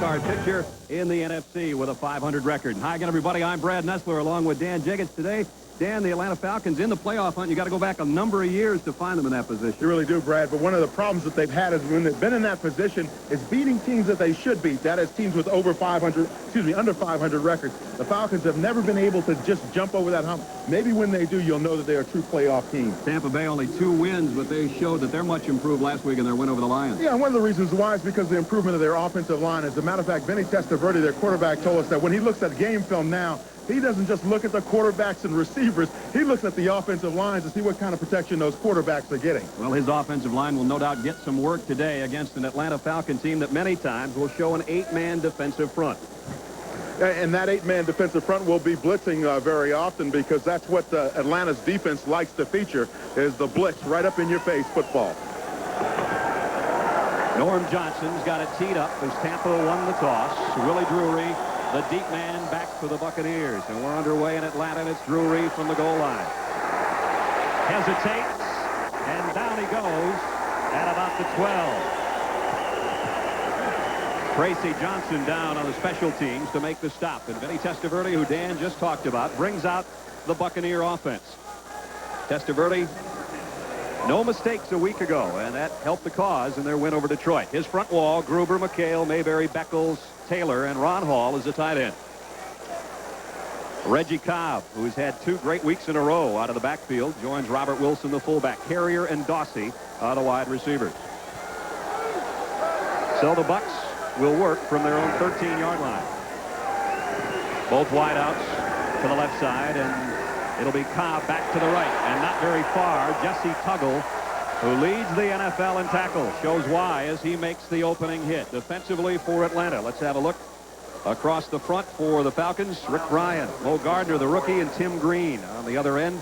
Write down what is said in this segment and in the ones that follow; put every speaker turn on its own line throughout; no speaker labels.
wild-card picture in the NFC with a .500 record. Hi again, everybody. I'm Brad Nessler along with Dan Jiggets today. Dan, the Atlanta Falcons in the playoff hunt. You got to go back a number of years to find them in that position.
You really do, Brad. But one of the problems that they've had is when they've been in that position is beating teams that they should beat. That is teams with under 500 records. The Falcons have never been able to just jump over that hump. Maybe when they do, you'll know that they're a true playoff team.
Tampa Bay only 2 wins, but they showed that they're much improved last week in their win over the Lions.
Yeah, one of the reasons why is because of the improvement of their offensive line. As a matter of fact, Vinny Testaverde, their quarterback, told us that when he looks at game film now, he doesn't just look at the quarterbacks and receivers. He looks at the offensive lines to see what kind of protection those quarterbacks are getting.
Well, his offensive line will no doubt get some work today against an Atlanta Falcon team that many times will show an 8-man defensive front.
And that 8-man defensive front will be blitzing very often because that's what Atlanta's defense likes to feature is the blitz, right up in your face football.
Norm Johnson's got it teed up as Tampa won the toss. Willie Drury, the deep man, back for the Buccaneers. And we're underway in Atlanta, and it's Drury from the goal line. Hesitates, and down he goes at about the 12. Tracy Johnson down on the special teams to make the stop. And Vinny Testaverde, who Dan just talked about, brings out the Buccaneer offense. Testaverde, no mistakes a week ago, and that helped the cause in their win over Detroit. His front wall, Gruber, McHale, Mayberry, Beckles, Taylor, and Ron Hall is the tight end. Reggie Cobb, who's had 2 great weeks in a row out of the backfield, joins Robert Wilson, the fullback. Carrier and Dawsey are the wide receivers. So the Bucs will work from their own 13-yard line. Both wideouts to the left side, and it'll be Cobb back to the right, and not very far. Jesse Tuggle, who leads the NFL in tackles, shows why as he makes the opening hit. Defensively for Atlanta, let's have a look. Across the front for the Falcons, Rick Ryan, Mo Gardner, the rookie, and Tim Green. On the other end,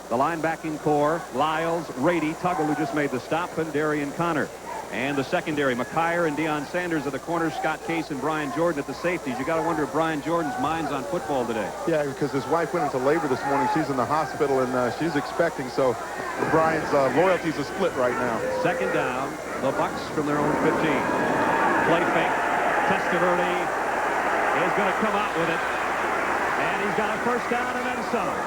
the linebacking core, Lyles, Rady, Tuggle, who just made the stop, and Darian Connor. And the secondary, McKyer and Deion Sanders at the corners, Scott Case and Brian Jordan at the safeties. You got to wonder if Brian Jordan's mind's on football today.
Yeah, because his wife went into labor this morning. She's in the hospital, and she's expecting, so Brian's loyalties are split right now.
Second down, the Bucs from their own 15. Play fake. Testaverde is going to come out with it. And he's got a first down and then some.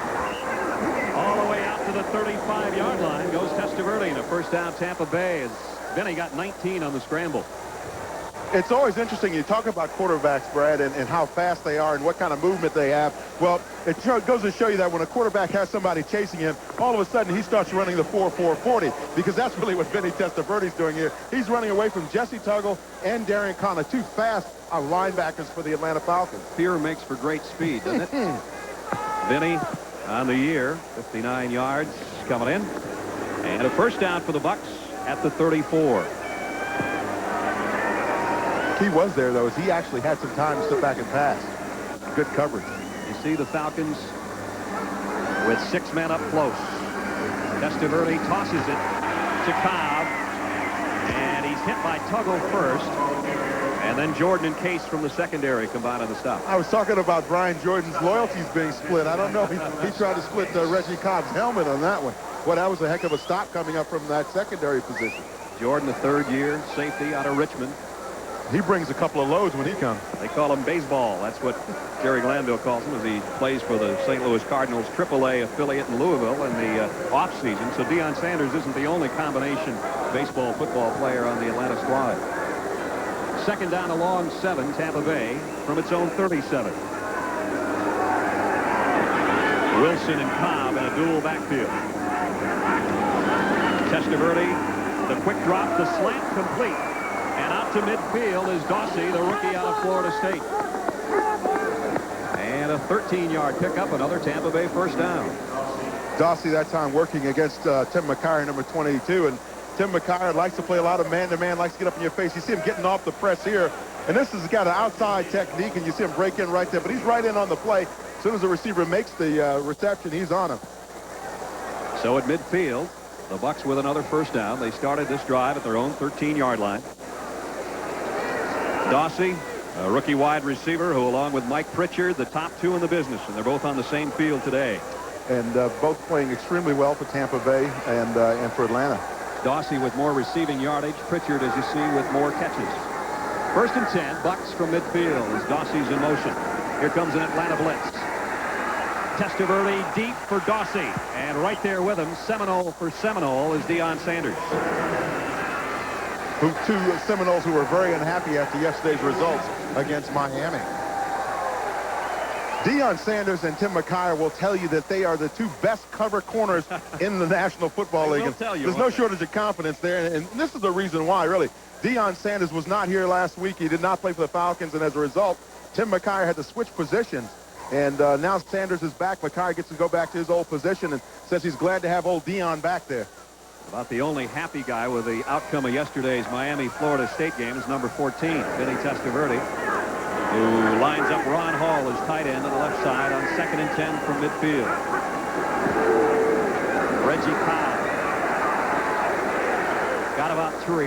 All the way out to the 35-yard line goes Testaverde, and a first down Tampa Bay as Vinny got 19 on the scramble.
It's always interesting. You talk about quarterbacks, Brad, and how fast they are and what kind of movement they have. Well, it goes to show you that when a quarterback has somebody chasing him, all of a sudden he starts running the 4-4-40 because that's really what Vinny Testaverde's doing here. He's running away from Jesse Tuggle and Darian Connor, 2 fast linebackers for the Atlanta Falcons.
Fear makes for great speed, doesn't it? Vinny on the year, 59 yards coming in. And a first down for the Bucs at the 34.
He was there, though, as he actually had some time to sit back and pass. Good coverage.
You see the Falcons with 6 men up close. Testaverde tosses it to Cobb, and he's hit by Tuggle first. And then Jordan and Case from the secondary combine on the stop.
I was talking about Brian Jordan's loyalties being split. I don't know. He tried to split Reggie Cobb's helmet on that one. Well, that was a heck of a stop coming up from that secondary position.
Jordan, the 3rd-year safety out of Richmond.
He brings a couple of loads when he comes.
They call him baseball. That's what Jerry Glanville calls him as he plays for the St. Louis Cardinals AAA affiliate in Louisville in the offseason. So Deion Sanders isn't the only combination baseball-football player on the Atlanta squad. Second down along 7, Tampa Bay from its own 37. Wilson and Cobb in a dual backfield. Testaverde, the quick drop, the slant complete. And out to midfield is Dawsey, the rookie out of Florida State. And a 13-yard pickup, another Tampa Bay first down.
Dawsey that time working against Tim McKyer, number 22. And Tim McKyer likes to play a lot of man-to-man, likes to get up in your face. You see him getting off the press here. And this has got an outside technique, and you see him break in right there. But he's right in on the play. As soon as the receiver makes the reception, he's on him.
So at midfield, the Bucs with another first down. They started this drive at their own 13-yard line. Dawsey, a rookie wide receiver who, along with Mike Pritchard, the top 2 in the business, and they're both on the same field today.
And both playing extremely well for Tampa Bay and for Atlanta.
Dawsey with more receiving yardage. Pritchard, as you see, with more catches. First and 10, Bucks from midfield as Dossie's in motion. Here comes an Atlanta blitz. Testaverde deep for Dossie. And right there with him, Seminole for Seminole, is Deion Sanders.
Two Seminoles who were very unhappy after yesterday's results against Miami. Deion Sanders and Tim McKyer will tell you that they are the two best cover corners in the National Football League. There's no shortage of confidence there, and this is the reason why, really. Deion Sanders was not here last week. He did not play for the Falcons, and as a result, Tim McKyer had to switch positions. And now Sanders is back. McKyer gets to go back to his old position and says he's glad to have old Deion back there.
About the only happy guy with the outcome of yesterday's Miami-Florida State game is number 14, Vinny Testaverde, who lines up Ron Hall as tight end on the left side on 2nd and 10 from midfield. Reggie Cobb got about 3.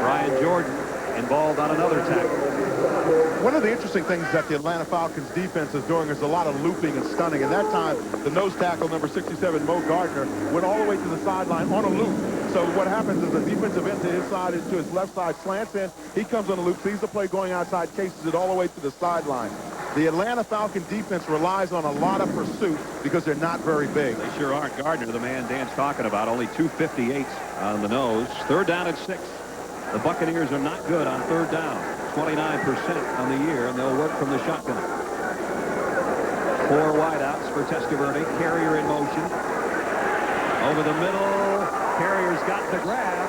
Brian Jordan involved on another tackle.
One of the interesting things that the Atlanta Falcons defense is doing is a lot of looping and stunning. And that time, the nose tackle, number 67, Mo Gardner, went all the way to the sideline on a loop. So what happens is the defensive end to his side, into his left side, slants in. He comes on a loop, sees the play going outside, chases it all the way to the sideline. The Atlanta Falcon defense relies on a lot of pursuit because they're not very big.
They sure aren't. Gardner, the man Dan's talking about, only 258 on the nose. 3rd down and 6. The Buccaneers are not good on 3rd down. 29% on the year, and they'll work from the shotgun. 4 wideouts for Testaverde. Carrier in motion. Over the middle. Carrier's got the grab,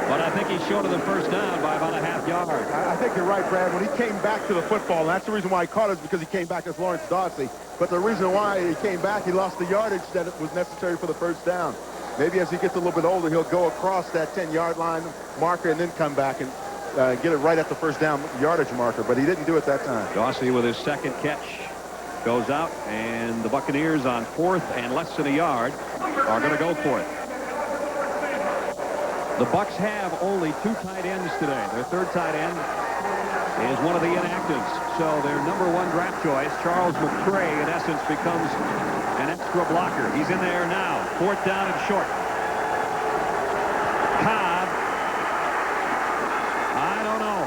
but I think he's short of the first down by about a half yard.
I think you're right, Brad. When he came back to the football, and that's the reason why he caught it, is because he came back as Lawrence Dossie. But the reason why he came back, he lost the yardage that was necessary for the first down. Maybe as he gets a little bit older, he'll go across that 10-yard line marker and then come back and get it right at the first down yardage marker, but he didn't do it that time.
Dossie with his second catch goes out, and the Buccaneers on 4th and less than a yard are going to go for it. The Bucs have only 2 tight ends today. Their 3rd tight end is one of the inactives. So their number 1 draft choice, Charles McCray, in essence becomes an extra blocker. He's in there now. 4th down and short. Cobb. I don't know.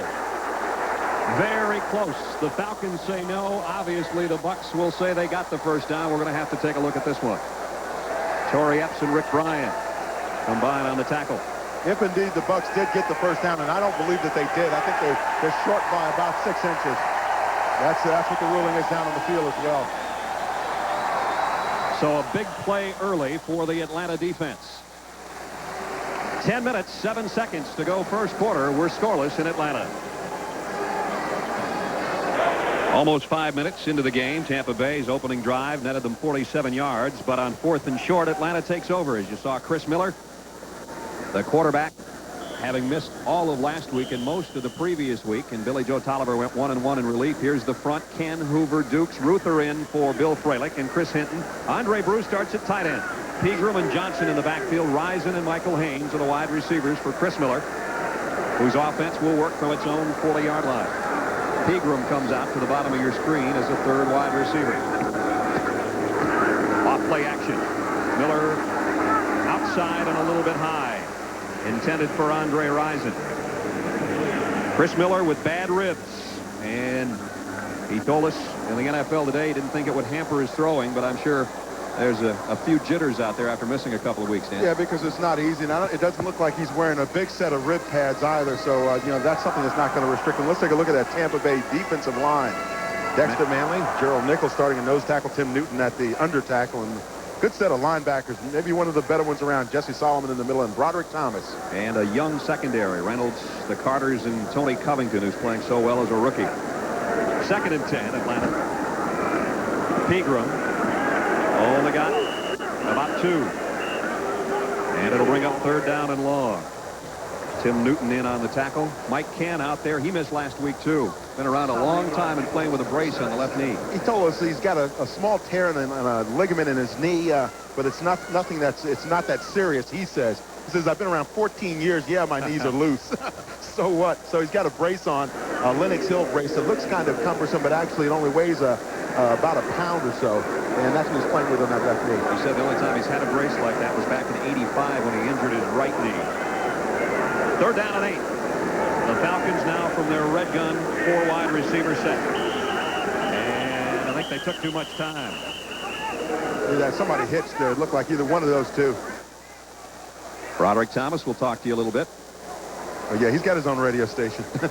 Very close. The Falcons say no. Obviously, the Bucs will say they got the first down. We're going to have to take a look at this one. Torrey Epps and Rick Bryant combine on the tackle.
If indeed the Bucs did get the first down, and I don't believe that they did. I think they're short by about 6 inches. That's what the ruling is down on the field as well.
So a big play early for the Atlanta defense. 10 minutes, 7 seconds to go first quarter. We're scoreless in Atlanta. Almost 5 minutes into the game. Tampa Bay's opening drive netted them 47 yards, but on 4th and short, Atlanta takes over. As you saw, Chris Miller, the quarterback, having missed all of last week and most of the previous week, and Billy Joe Tolliver went 1-1 in relief. Here's the front. Ken, Hoover, Dukes, Ruther in for Bill Fralick and Chris Hinton. Andre Bruce starts at tight end. Pegram and Johnson in the backfield. Risen and Michael Haynes are the wide receivers for Chris Miller, whose offense will work from its own 40-yard line. Pegram comes out to the bottom of your screen as a 3rd wide receiver. Off play action. Miller outside and a little bit high. Intended for Andre Rison. Chris Miller with bad ribs, and he told us in the NFL today he didn't think it would hamper his throwing, but I'm sure there's a few jitters out there after missing a couple of weeks, Dan.
Yeah, because it's not easy. And it doesn't look like he's wearing a big set of rib pads either, so that's something that's not going to restrict him. Let's take a look at that Tampa Bay defensive line. Dexter Manley, Gerald Nichols starting a nose tackle, Tim Newton at the under tackle, and good set of linebackers, maybe one of the better ones around. Jesse Solomon in the middle and Broderick Thomas.
And a young secondary. Reynolds, the Carters, and Tony Covington, who's playing so well as a rookie. 2nd and 10, Atlanta. Pegram only got about 2. And it'll bring up 3rd down and long. Tim Newton in on the tackle. Mike Cann out there. He missed last week, too. Been around a long time and playing with a brace on the left knee.
He told us he's got a small tear and a ligament in his knee, but it's not that serious, he says. He says, I've been around 14 years. Yeah, my knees are loose. So what? So he's got a brace on, a Lenox Hill brace. It looks kind of cumbersome, but actually it only weighs about a pound or so. And that's what he's playing with on that left knee.
He said the only time he's had a brace like that was back in '85 when he injured his right knee. 3rd down and 8. The Falcons now from their red gun 4 wide receiver set. And I think they took too much time.
See that somebody hitched there. It looked like either one of those two.
Broderick Thomas will talk to you a little bit.
Oh, yeah, he's got his own radio station.
Prior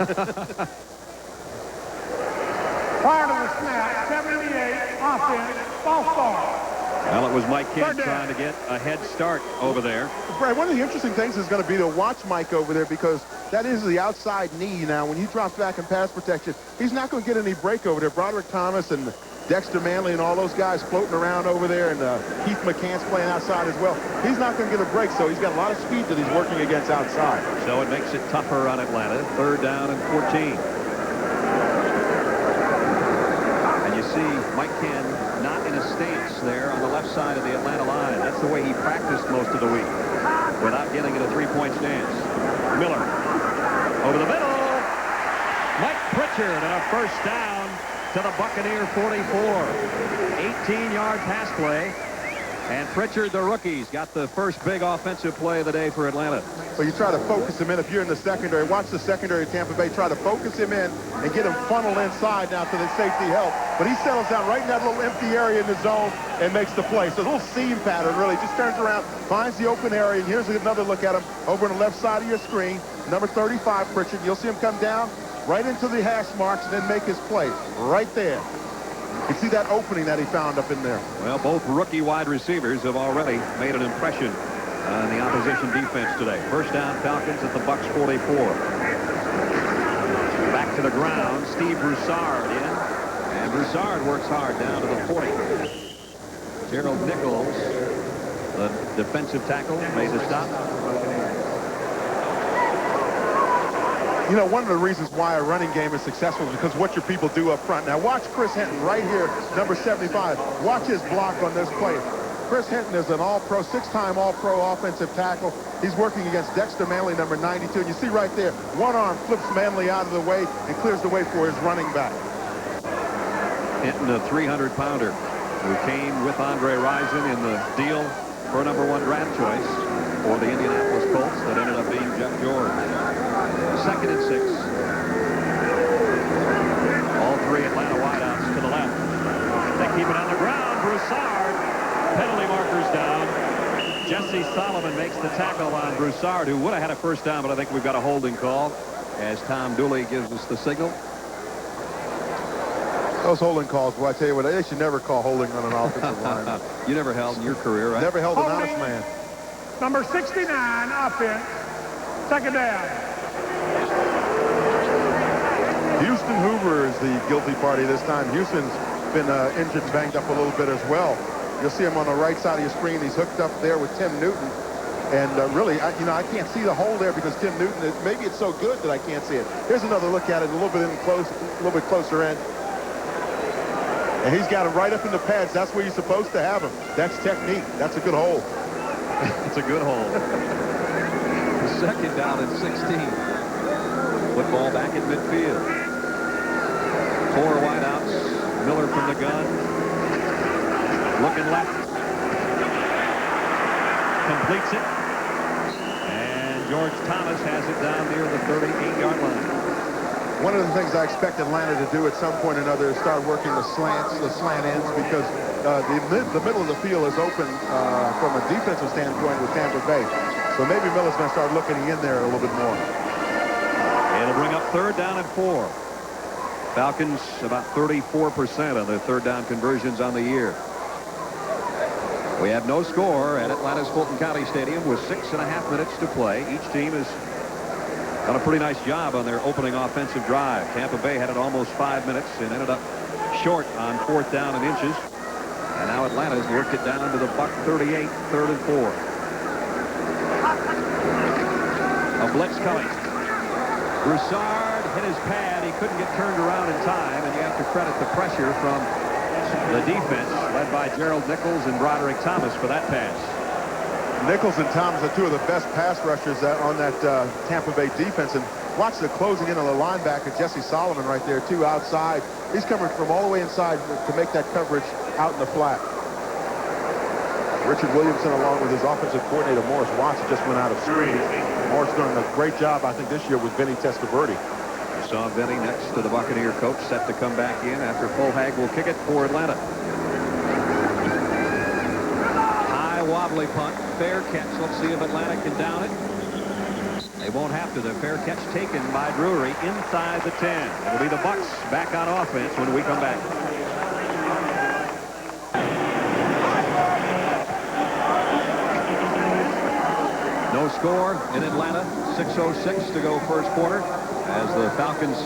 to the snap, 78, offense, false start.
Well, it was Mike Kidd trying to get a head start over there.
Brad, one of the interesting things is going to be to watch Mike over there, because that is the outside knee. Now, when he drops back in pass protection, he's not going to get any break over there. Broderick Thomas and Dexter Manley and all those guys floating around over there, and Keith McCann's playing outside as well. He's not going to get a break, so he's got a lot of speed that he's working against outside.
So it makes it tougher on Atlanta. 3rd down and 14. And you see Mike Kidd not in a stance there on the left side of the Atlanta line. That's the way he practiced most of the week, without getting in a 3-point stance. Miller over the middle. Mike Pritchard and a first down to the Buccaneer 44. 18-yard pass play. And Pritchard, the rookies, got the first big offensive play of the day for Atlanta.
Well, you try to focus him in if you're in the secondary. Watch the secondary of Tampa Bay. Try to focus him in and get him funneled inside now to the safety help. But he settles down right in that little empty area in the zone and makes the play. So a little seam pattern, really. Just turns around, finds the open area, and here's another look at him over on the left side of your screen. Number 35, Pritchard. You'll see him come down right into the hash marks and then make his play right there. You see that opening that he found up in there.
Well, both rookie wide receivers have already made an impression on the opposition defense today. First down, Falcons at the Bucs 44. Back to the ground, Steve Broussard in. And Broussard works hard down to the 40. Gerald Nichols, the defensive tackle, made the stop.
You know, one of the reasons why a running game is successful is because what your people do up front. Now watch Chris Hinton right here, number 75. Watch his block on this play. Chris Hinton is an all-pro, 6-time all-pro offensive tackle. He's working against Dexter Manley, number 92. And you see right there, one arm flips Manley out of the way and clears the way for his running back.
Hinton, a 300-pounder who came with Andre Rison in the deal for a #1 draft choice for the Indianapolis Colts that ended up being Jeff George. 2nd and 6. All 3 Atlanta wideouts to the left. They keep it on the ground. Broussard. Penalty markers down. Jesse Solomon makes the tackle on Broussard, who would have had a first down, but I think we've got a holding call as Tom Dooley gives us the signal.
Those holding calls, well, I tell you what, they should never call holding on an offensive line.
You never held in your career, right?
Never held an honest man.
Number 69, offense, 2nd down.
Houston Hoover is the guilty party this time. Houston's been injured and banged up a little bit as well. You'll see him on the right side of your screen. He's hooked up there with Tim Newton. And really, I can't see the hole there because Tim Newton, maybe it's so good that I can't see it. Here's another look at it, a little bit closer in. And he's got him right up in the pads. That's where you're supposed to have him. That's technique. That's a good hole.
It's a good hole. 2nd down and 16. Football back at midfield. 4 wideouts. Miller from the gun. Looking left. Completes it. And George Thomas has it down near the 38-yard line.
One of the things I expect Atlanta to do at some point or another is start working the slant ends, because the middle of the field is open from a defensive standpoint with Tampa Bay. So maybe Miller's going to start looking in there a little bit more.
It'll bring up 3rd down and 4. Falcons about 34% of their 3rd down conversions on the year. We have no score at Atlanta's Fulton County Stadium with 6.5 minutes to play. Each team has done a pretty nice job on their opening offensive drive. Tampa Bay had it almost 5 minutes and ended up short on 4th down and inches. And now Atlanta's worked it down to the Buck 38, 3rd and 4. A blitz coming. Broussard hit his pad. He couldn't get turned around in time, and you have to credit the pressure from the defense led by Gerald Nichols and Broderick Thomas for that pass.
Nichols and Thomas are 2 of the best pass rushers on that Tampa Bay defense. And watch the closing in on the linebacker, Jesse Solomon, right there, too, outside. He's coming from all the way inside to make that coverage out in the flat. Richard Williamson, along with his offensive coordinator, Morris Watson, just went out of screen. Morris doing a great job, I think, this year with Vinny Testaverde.
You saw Vinny next to the Buccaneer coach, set to come back in after Fulhag will kick it for Atlanta. High wobbly punt, fair catch. Let's see if Atlanta can down it. They won't have to. The fair catch taken by Drury inside the 10. It'll be the Bucs back on offense when we come back. No score in Atlanta. 6:06 to go first quarter as the Falcons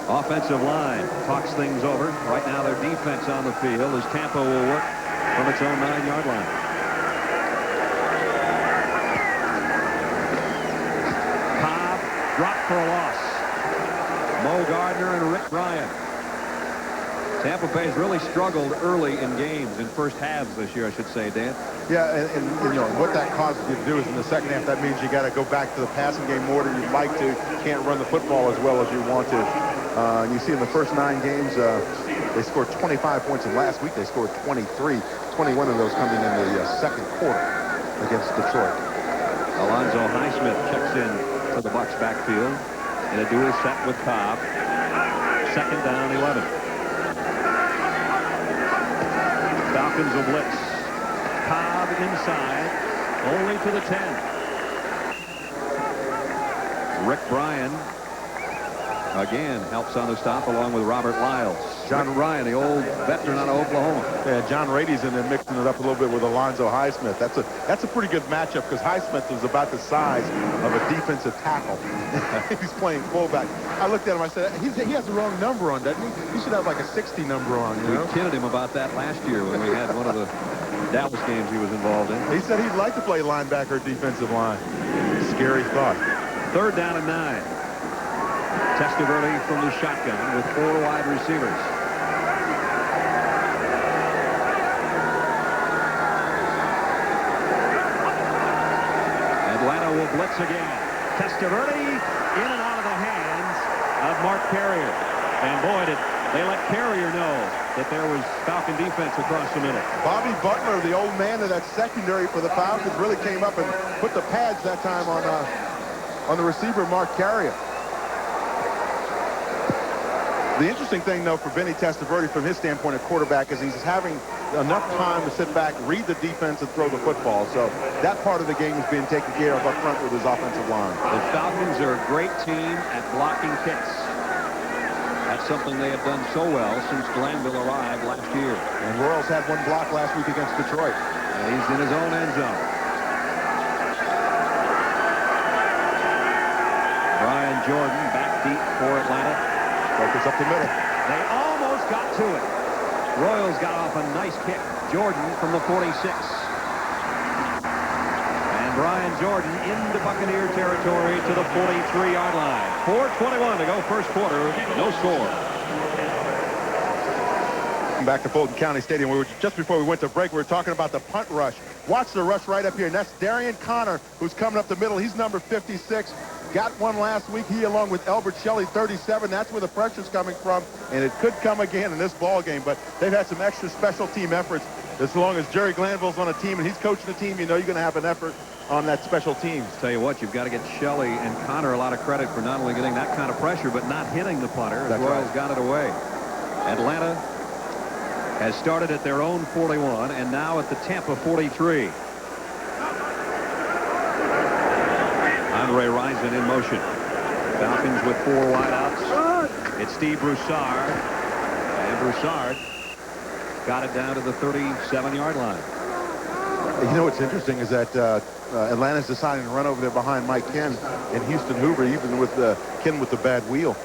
offensive line talks things over. Right now their defense on the field as Tampa will work from its own 9-yard line. Cobb dropped for a loss. Mo Gardner and Rick Ryan. Tampa Bay's really struggled early in games, in first halves this year, I should say, Dan.
Yeah, and you know, what that causes you to do is in the second half, that means you got to go back to the passing game more than you'd like to. You can't run the football as well as you want to. You see in the first 9 games, they scored 25 points, and last week they scored 23. 21 of those coming in the second quarter against Detroit.
Alonzo Highsmith checks in to the Bucs backfield in a dual set with Cobb. Second down, 11. Falcons will blitz. Cobb inside, only to the 10. Rick Bryan again helps on the stop along with Robert Lyles. John Ryan, the old veteran out of Oklahoma.
Yeah, John Rady's in there mixing it up a little bit with Alonzo Highsmith. That's a pretty good matchup because Highsmith is about the size of a defensive tackle. He's playing fullback. I looked at him, I said, he has the wrong number on, doesn't he? He should have like a 60 number on, you know?
We kidded him about that last year when we had one of the Dallas games he was involved in.
He said he'd like to play linebacker or defensive line. Scary thought.
Third down and 9. Testaverde from the shotgun with 4 wide receivers. Atlanta will blitz again. Testaverde in and out of the hands of Mark Carrier. And boy, did they let Carrier know that there was Falcon defense across the middle.
Bobby Butler, the old man of that secondary for the Falcons, really came up and put the pads that time on the receiver, Mark Carrier. The interesting thing, though, for Vinny Testaverde from his standpoint at quarterback is he's having enough time to sit back, read the defense, and throw the football. So that part of the game is being taken care of up front with his offensive line.
The Falcons are a great team at blocking kicks. That's something they have done so well since Glanville arrived last year.
And Royals had one block last week against Detroit.
And he's in his own end zone. Brian Jordan back deep for Atlanta.
Focus up the middle.
They almost got to it. Royals got off a nice kick. Jordan from the 46. And Brian Jordan into Buccaneer territory to the 43-yard line. 4:21 to go first quarter. No score.
Back to Fulton County Stadium. Just before we went to break, we were talking about the punt rush. Watch the rush right up here. And that's Darian Connor, who's coming up the middle. He's number 56. Got one last week. He, along with Elbert Shelley, 37. That's where the pressure's coming from, and it could come again in this ball game. But they've had some extra special team efforts. As long as Jerry Glanville's on a team and he's coaching the team, you know you're going to have an effort on that special teams.
Tell you what, you've got to get Shelley and Connor a lot of credit for not only getting that kind of pressure, but not hitting the punter as Royals got it away. Atlanta has started at their own 41 and now at the Tampa 43. Andre Rison in motion. Falcons with 4 wideouts. It's Steve Broussard. And Broussard got it down to the 37-yard line.
You know what's interesting is that Atlanta's deciding to run over there behind Mike Ken and Houston Hoover, even with Ken with the bad wheel.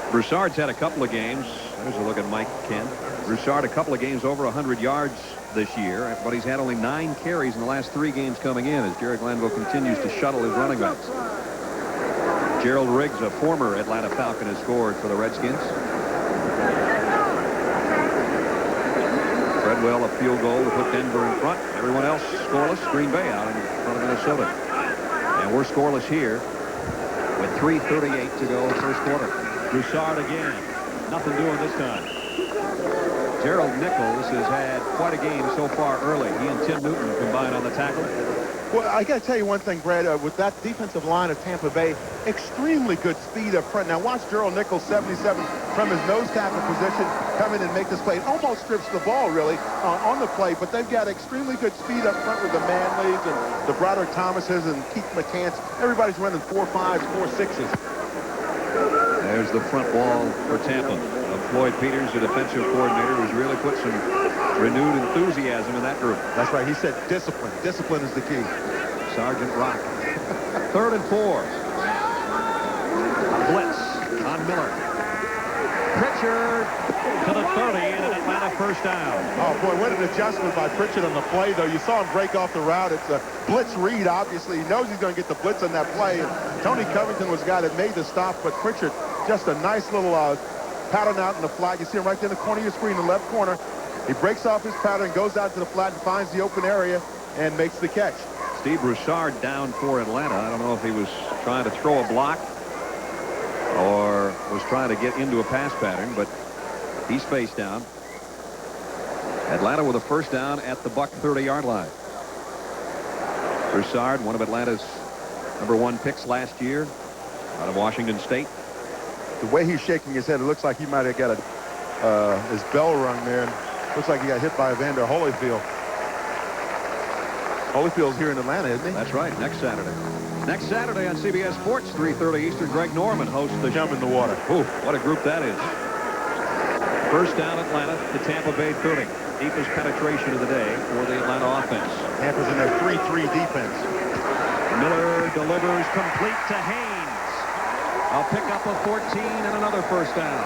Broussard's had a couple of games. There's a look at Mike Ken. Broussard a couple of games over 100 yards this year, but he's had only 9 carries in the last 3 games coming in as Jerry Glanville continues to shuttle his running backs. Gerald Riggs, a former Atlanta Falcon, has scored for the Redskins. Treadwell, a field goal to put Denver in front. Everyone else scoreless. Green Bay out in front of Minnesota. And we're scoreless here with 3:38 to go first quarter. Broussard again. Nothing doing this time. Gerald Nichols has had quite a game so far early. He and Tim Newton combined on the tackle.
Well, I got to tell you one thing, Brad. With that defensive line of Tampa Bay, extremely good speed up front. Now watch Gerald Nichols, 77, from his nose tackle position, come in and make this play. It almost strips the ball, really, on the play, but they've got extremely good speed up front with the Manleys and the Broderick Thomases and Keith McCants. Everybody's running 4.5s, 4.6s.
There's the front wall for Tampa. Floyd Peters, the defensive coordinator, who's really put some renewed enthusiasm in that group.
That's right. He said discipline. Discipline is the key.
Sergeant Rock. 3rd and 4. Blitz on Miller. Pritchard to the 30 and an Atlanta first down.
Oh, boy, what an adjustment by Pritchard on the play, though. You saw him break off the route. It's a blitz read, obviously. He knows he's going to get the blitz on that play. And Tony Covington was the guy that made the stop, but Pritchard, just a nice little pattern out in the flat. You see him right there in the corner of your screen, the left corner. He breaks off his pattern, goes out to the flat, and finds the open area and makes the catch.
Steve Broussard down for Atlanta. I don't know if he was trying to throw a block or was trying to get into a pass pattern, but he's face down. Atlanta with a first down at the Buck 30-yard line. Broussard, one of Atlanta's #1 picks last year out of Washington State.
The way he's shaking his head, it looks like he might have got his bell rung there. And looks like he got hit by Evander Holyfield. Holyfield's here in Atlanta, isn't he?
That's right, next Saturday. Next Saturday on CBS Sports, 3:30 Eastern, Greg Norman hosts the
Jump in the water.
Ooh, what a group that is. First down Atlanta to Tampa Bay 30. Deepest penetration of the day for the Atlanta offense.
Tampa's in their 3-3 defense.
Miller delivers complete to Haynes. I'll pick up a 14 and another first down.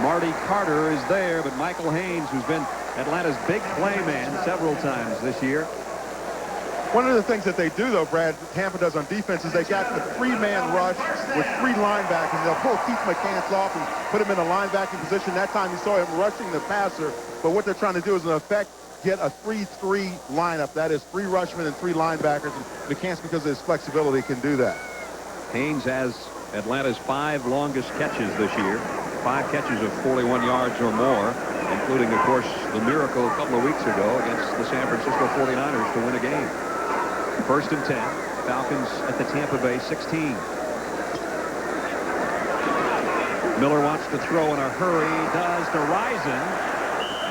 Marty Carter is there, but Michael Haynes, who's been Atlanta's big play man several times this year.
One of the things that they do, though, Brad, Tampa does on defense, is they got the 3-man rush with 3 linebackers. They'll pull Keith McCants off and put him in a linebacking position. That time you saw him rushing the passer, but what they're trying to do is, in effect, get a 3-3 lineup. That is 3 rushmen and 3 linebackers. And McCants, because of his flexibility, can do that.
Haynes has Atlanta's 5 longest catches this year. 5 catches of 41 yards or more, including, of course, the miracle a couple of weeks ago against the San Francisco 49ers to win a game. First and 10. Falcons at the Tampa Bay 16. Miller wants to throw in a hurry. Does to Rison.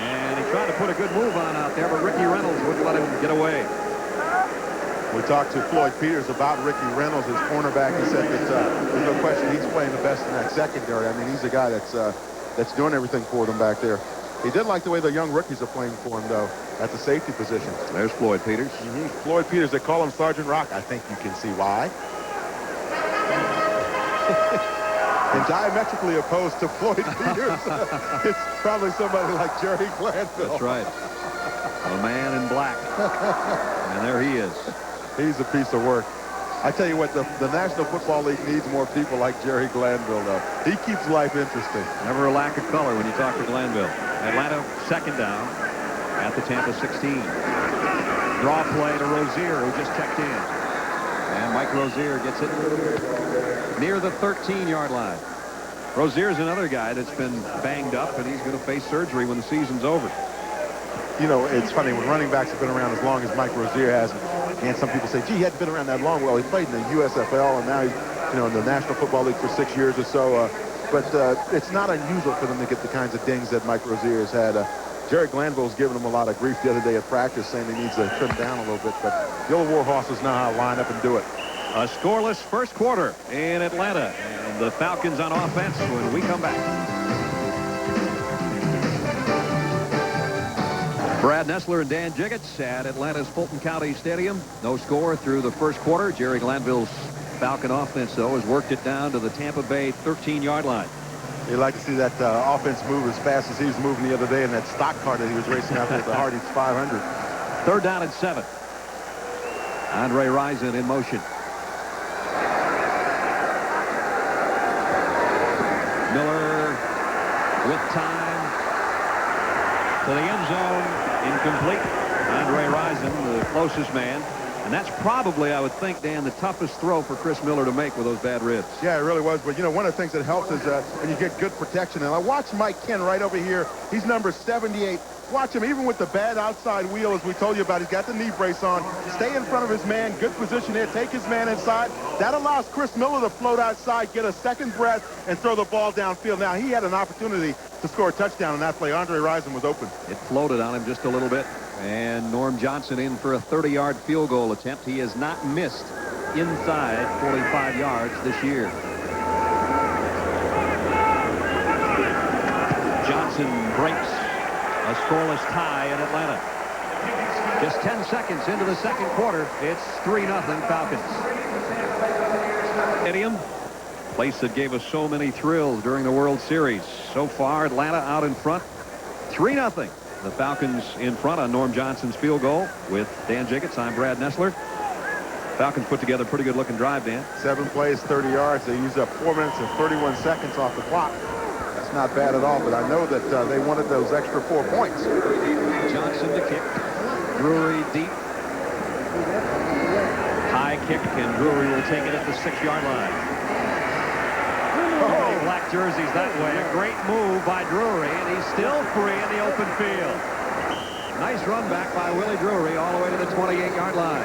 And he tried to put a good move on out there, but Ricky Reynolds wouldn't let him get away.
We talked to Floyd Peters about Ricky Reynolds, his cornerback. He said that there's no question he's playing the best in that secondary. I mean, he's a guy that's doing everything for them back there. He did like the way the young rookies are playing for him, though, at the safety position.
There's Floyd Peters.
Floyd Peters, they call him Sergeant Rock. I think you can see why. And diametrically opposed to Floyd Peters, it's probably somebody like Jerry Glanville.
That's right. A man in black. And there he is.
He's a piece of work. I tell you what, the National Football League needs more people like Jerry Glanville, though. He keeps life interesting.
Never a lack of color when you talk to Glanville. Atlanta second down at the Tampa 16. Draw play to Rozier, who just checked in. And Mike Rozier gets it near the 13-yard line. Rozier's another guy that's been banged up, and he's going to face surgery when the season's over.
You know, it's funny, when running backs have been around as long as Mike Rozier has, and some people say, gee, he hadn't been around that long. Well, he played in the USFL, and now he's, in the National Football League for 6 years or so. But it's not unusual for them to get the kinds of dings that Mike Rozier has had. Jerry Glanville's given him a lot of grief the other day at practice, saying he needs to trim down a little bit. But the old war horses know how to line up and do it.
A scoreless first quarter in Atlanta. And the Falcons on offense when we come back. Brad Nessler and Dan Jiggets at Atlanta's Fulton County Stadium. No score through the first quarter. Jerry Glanville's Falcon offense, though, has worked it down to the Tampa Bay 13-yard line.
You'd like to see that offense move as fast as he was moving the other day in that stock car that he was racing after the Hardee's 500.
Third down and 7. Andre Rison in motion. Miller with time to the end zone. Incomplete. Andre Rison, the closest man, And that's probably, I would think, Dan, the toughest throw for Chris Miller to make with those bad ribs.
Yeah, it really was. But, you know, one of the things that helps is when you get good protection. And I watch Mike Ken right over here. He's number 78. Watch him, even with the bad outside wheel, as we told you about. He's got the knee brace on. Stay in front of his man. Good position here. Take his man inside. That allows Chris Miller to float outside, get a second breath, and throw the ball downfield. Now, he had an opportunity to score a touchdown on that play. Andre Rison was open.
It floated on him just a little bit. And Norm Johnson in for a 30-yard field goal attempt. He has not missed inside 45 yards this year. Johnson breaks a scoreless tie in Atlanta. Just 10 seconds into the second quarter, it's 3-0 Falcons. Stadium, place that gave us so many thrills during the World Series. So far, Atlanta out in front, 3-0. The Falcons in front on Norm Johnson's field goal with Dan Jacobs. I'm Brad Nessler. Falcons put together a pretty good-looking drive, Dan.
7 plays, 30 yards. They used up 4 minutes and 31 seconds off the clock. That's not bad at all, but I know that they wanted those extra 4 points.
Johnson to kick. Drury deep. High kick, and Drury will take it at the 6-yard line. Oh, black jerseys that way. A great move by Drury, and he's still free in the open field. Nice run back by Willie Drury all the way to the 28-yard line.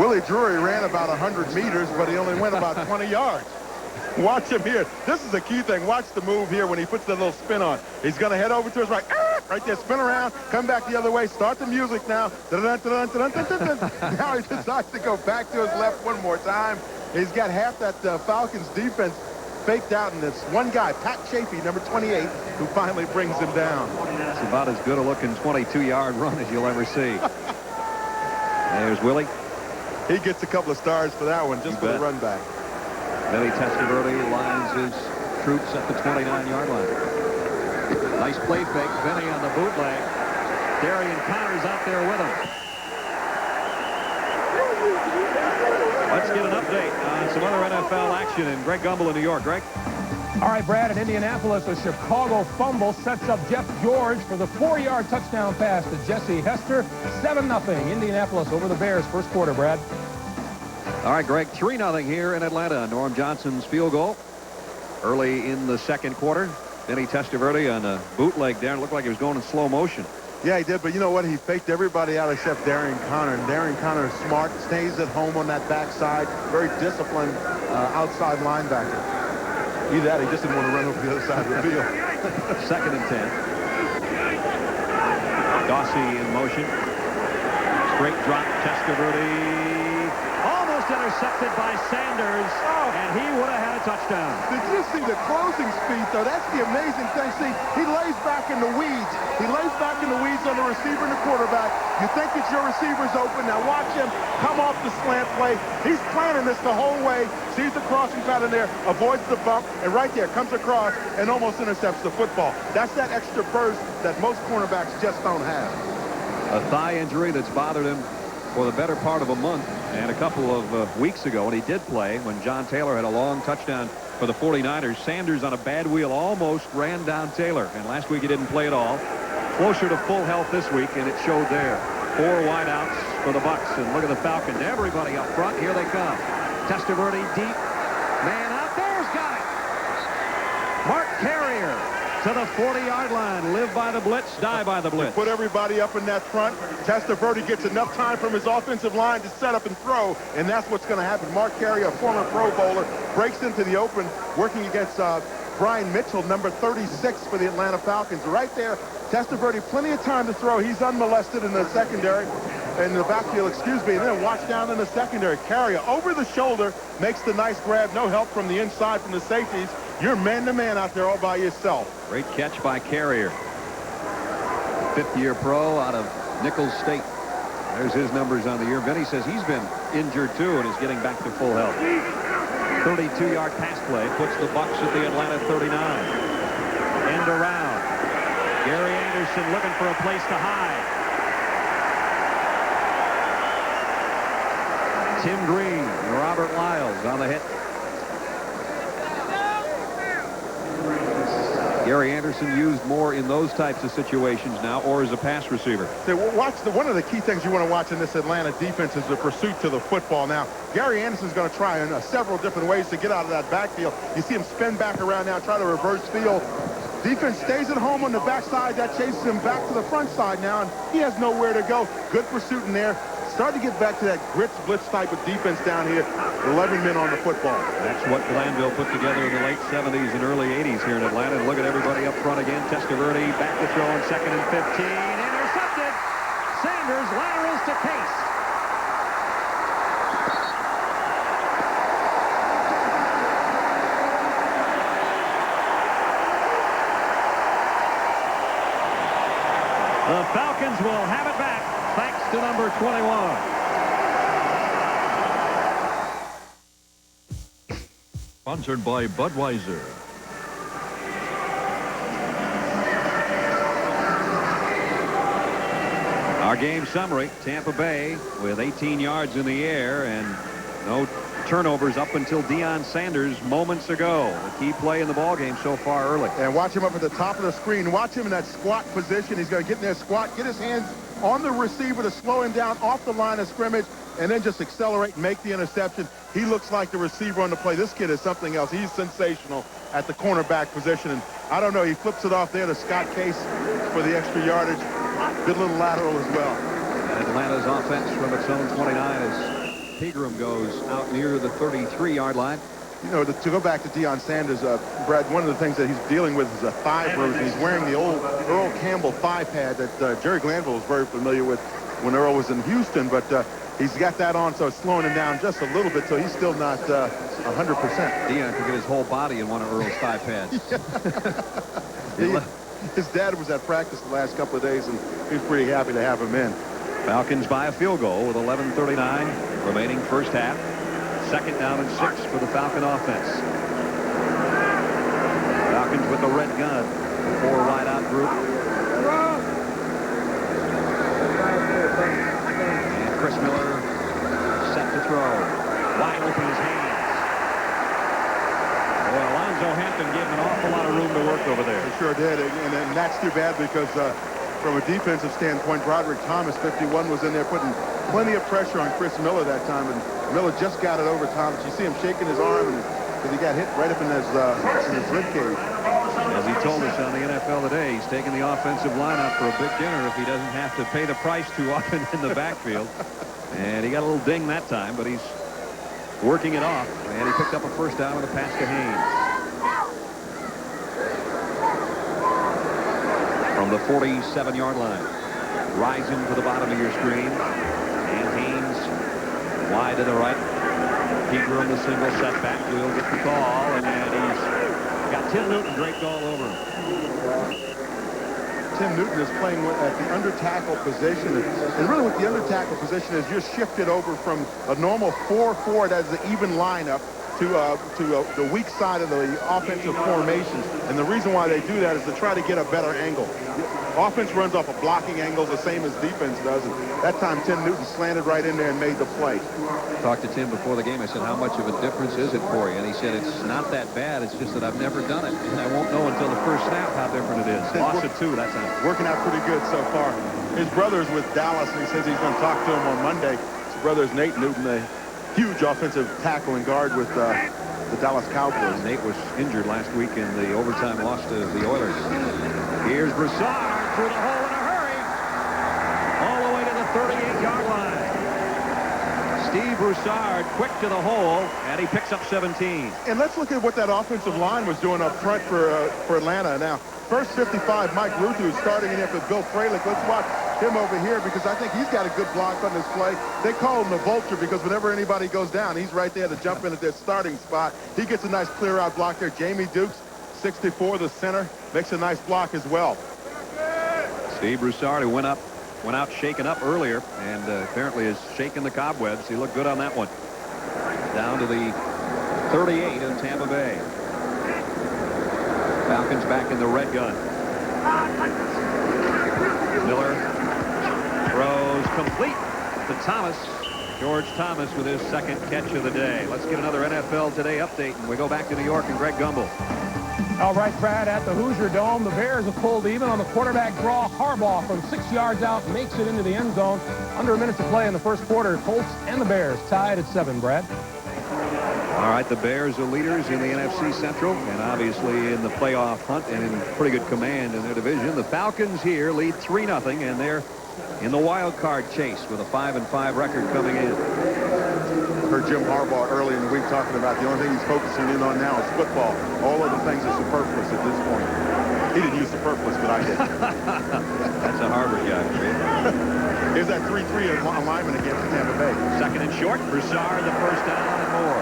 Willie Drury ran about 100 meters, but he only went about 20 yards. Watch him here. This is the key thing. Watch the move here when he puts that little spin on. He's going to head over to his right. Right there, spin around, come back the other way, start the music now. Now he decides to go back to his left one more time. He's got half that Falcons defense faked out, and it's one guy, Pat Chafee, number 28, who finally brings him down.
It's about as good a looking 22-yard run as you'll ever see. There's Willie.
He gets a couple of stars for that one, just for the run back.
Vinny Testaverde lines his troops at the 29-yard line. Nice play fake. Vinny on the bootleg. Darian Connor's out there with him. Let's get an update on some other NFL action in Greg Gumbel in New York. Greg?
All right, Brad, in Indianapolis, a Chicago fumble sets up Jeff George for the 4-yard touchdown pass to Jesse Hester. 7-0 Indianapolis over the Bears first quarter, Brad.
All right, Greg, 3-0 here in Atlanta. Norm Johnson's field goal early in the second quarter. Vinny Testaverde on a bootleg there. It looked like he was going in slow motion.
Yeah, he did, but you know what? He faked everybody out except Darian Connor. And Darian Connor is smart, stays at home on that backside, very disciplined outside linebacker. Either that, he just didn't want to run over the other side of the field.
2nd and 10. Dawsey in motion. Straight drop, Testaverde. Almost intercepted by Sanders, and he would have had a touchdown.
Did you see the closing speed, though? That's the amazing thing. See, he lays back in the weeds. He lays back in the weeds on the receiver and the quarterback. You think that your receiver's open. Now watch him come off the slant play. He's planning this the whole way. Sees the crossing pattern there, avoids the bump, and right there comes across and almost intercepts the football. That's that extra burst that most cornerbacks just don't have.
A thigh injury that's bothered him for the better part of a month and a couple of weeks ago, and he did play when John Taylor had a long touchdown for the 49ers. Sanders on a bad wheel almost ran down Taylor, and last week he didn't play at all. Closer to full health this week, and it showed there. 4 wideouts for the Bucs, and look at the Falcons. Everybody up front. Here they come. Testaverde deep. Man out there's got it. Mark Carrier to the 40-yard line. Live by the blitz, die by the blitz.
Put everybody up in that front. Testaverde gets enough time from his offensive line to set up and throw, and that's what's going to happen. Mark Carrier, a former Pro Bowler, breaks into the open, working against Brian Mitchell, number 36 for the Atlanta Falcons. Right there, Testaverde, plenty of time to throw. He's unmolested in the secondary, in the backfield, excuse me, and then watch down in the secondary. Carrier over the shoulder, makes the nice grab. No help from the inside from the safeties. You're man-to-man out there all by yourself.
Great catch by Carrier. 5th-year pro out of Nichols State. There's his numbers on the year. Vinny says he's been injured too and is getting back to full health. 32-yard pass play puts the Bucs at the Atlanta 39. End around. Gary Anderson looking for a place to hide. Tim Green and Robert Lyles on the hit. Gary Anderson used more in those types of situations now, or as a pass receiver.
So one of the key things you want to watch in this Atlanta defense is the pursuit to the football. Now, Gary Anderson's going to try in several different ways to get out of that backfield. You see him spin back around now, try to reverse field. Defense stays at home on the backside. That chases him back to the front side now, and he has nowhere to go. Good pursuit in there. Start to get back to that blitz type of defense down here. 11 men on the football.
That's what Glanville put together in the late 70s and early 80s here in Atlanta. And look at everybody up front again. Testaverde back to throw on 2nd and 15. Intercepted. Sanders laterals to Case. The Falcons will have it back thanks to number 21.
Sponsored by Budweiser.
Our game summary, Tampa Bay with 18 yards in the air and no turnovers up until Deion Sanders moments ago. The key play in the ball game so far early.
And watch him up at the top of the screen. Watch him in that squat position. He's going to get in there, squat, get his hands on the receiver to slow him down off the line of scrimmage, and then just accelerate and make the interception. He looks like the receiver on the play. This kid is something else. He's sensational at the cornerback position. And I don't know, he flips it off there to Scott Case for the extra yardage. Good little lateral as well.
And Atlanta's offense from its own 29 as Pegram goes out near the 33-yard line.
You know, to go back to Deion Sanders, Brad, one of the things that he's dealing with is a thigh bruise. He's wearing the old Earl Campbell thigh pad that Jerry Glanville was very familiar with when Earl was in Houston, but he's got that on, so it's slowing him down just a little bit, so he's still not 100%.
Deion could get his whole body in one of Earl's thigh pads.
His dad was at practice the last couple of days, and he was pretty happy to have him in.
Falcons by a field goal with 11:39 remaining first half. 2nd down and 6 for the Falcon offense. Falcons with the red gun. 4 wide out group. And Chris Miller set to throw. Wide open his hands. Well, Alonzo Hampton gave him an awful lot of room to work over there.
He sure did, and that's too bad because from a defensive standpoint, Broderick Thomas, 51, was in there putting plenty of pressure on Chris Miller that time, and Miller just got it over Thomas. You see him shaking his arm because he got hit right up in his rib cage.
As he told us on the NFL Today, he's taking the offensive line out for a big dinner if he doesn't have to pay the price too often in the backfield. And he got a little ding that time, but he's working it off. And he picked up a first down with a pass to Haynes. From the 47-yard line. Rising to the bottom of your screen. And Haynes wide to the right. Pegram, the single setback, will get the call. And he's got Tim Newton draped all over him.
Tim Newton is playing at the under tackle position. And really what the under tackle position is, you're shifted over from a normal 4-4 that is an even lineup to the weak side of the offensive formation. And the reason why they do that is to try to get a better angle. Offense runs off a blocking angle the same as defense does. And that time Tim Newton slanted right in there and made the play.
Talked to Tim before the game. I said, how much of a difference is it for you? And he said, it's not that bad. It's just that I've never done it. And I won't know until the first snap how different it is. Lost it too, that's not
working out pretty good so far. His brother is with Dallas, and he says he's going to talk to him on Monday. His brother is Nate Newton, a huge offensive tackle and guard with the Dallas Cowboys.
Nate was injured last week in the overtime loss to the Oilers. Here's Broussard through the hole in a hurry. All the way to the 38-yard line. Steve Broussard quick to the hole, and he picks up 17.
And let's look at what that offensive line was doing up front for Atlanta. Now, first 55, Mike Ruthu is starting in there for Bill Fralick. Let's watch him over here because I think he's got a good block on this play. They call him the vulture because whenever anybody goes down, he's right there to jump in at their starting spot. He gets a nice clear-out block there. Jamie Dukes, 64, the center, makes a nice block as well.
Steve Broussard, who went out shaken up earlier and apparently is shaking the cobwebs. He looked good on that one. Down to the 38 of Tampa Bay. Falcons back in the red gun. Miller throws complete to Thomas. George Thomas with his second catch of the day. Let's get another NFL Today update, and we go back to New York and Greg Gumbel.
All right, Brad, at the Hoosier Dome, the Bears have pulled even on the quarterback draw. Harbaugh from 6 yards out makes it into the end zone. Under a minute to play in the first quarter. Colts and the Bears tied at 7, Brad.
All right, the Bears are leaders in the NFC Central and obviously in the playoff hunt and in pretty good command in their division. The Falcons here lead 3-0, and they're in the wild card chase with a 5-5 record coming in.
Heard Jim Harbaugh early in the week talking about the only thing he's focusing in on now is football. All other things are superfluous at this point. He didn't use superfluous, but I did.
That's a Harvard guy for you.
Here's that 3-3 alignment against Tampa Bay.
Second and short. Broussard the first down and more.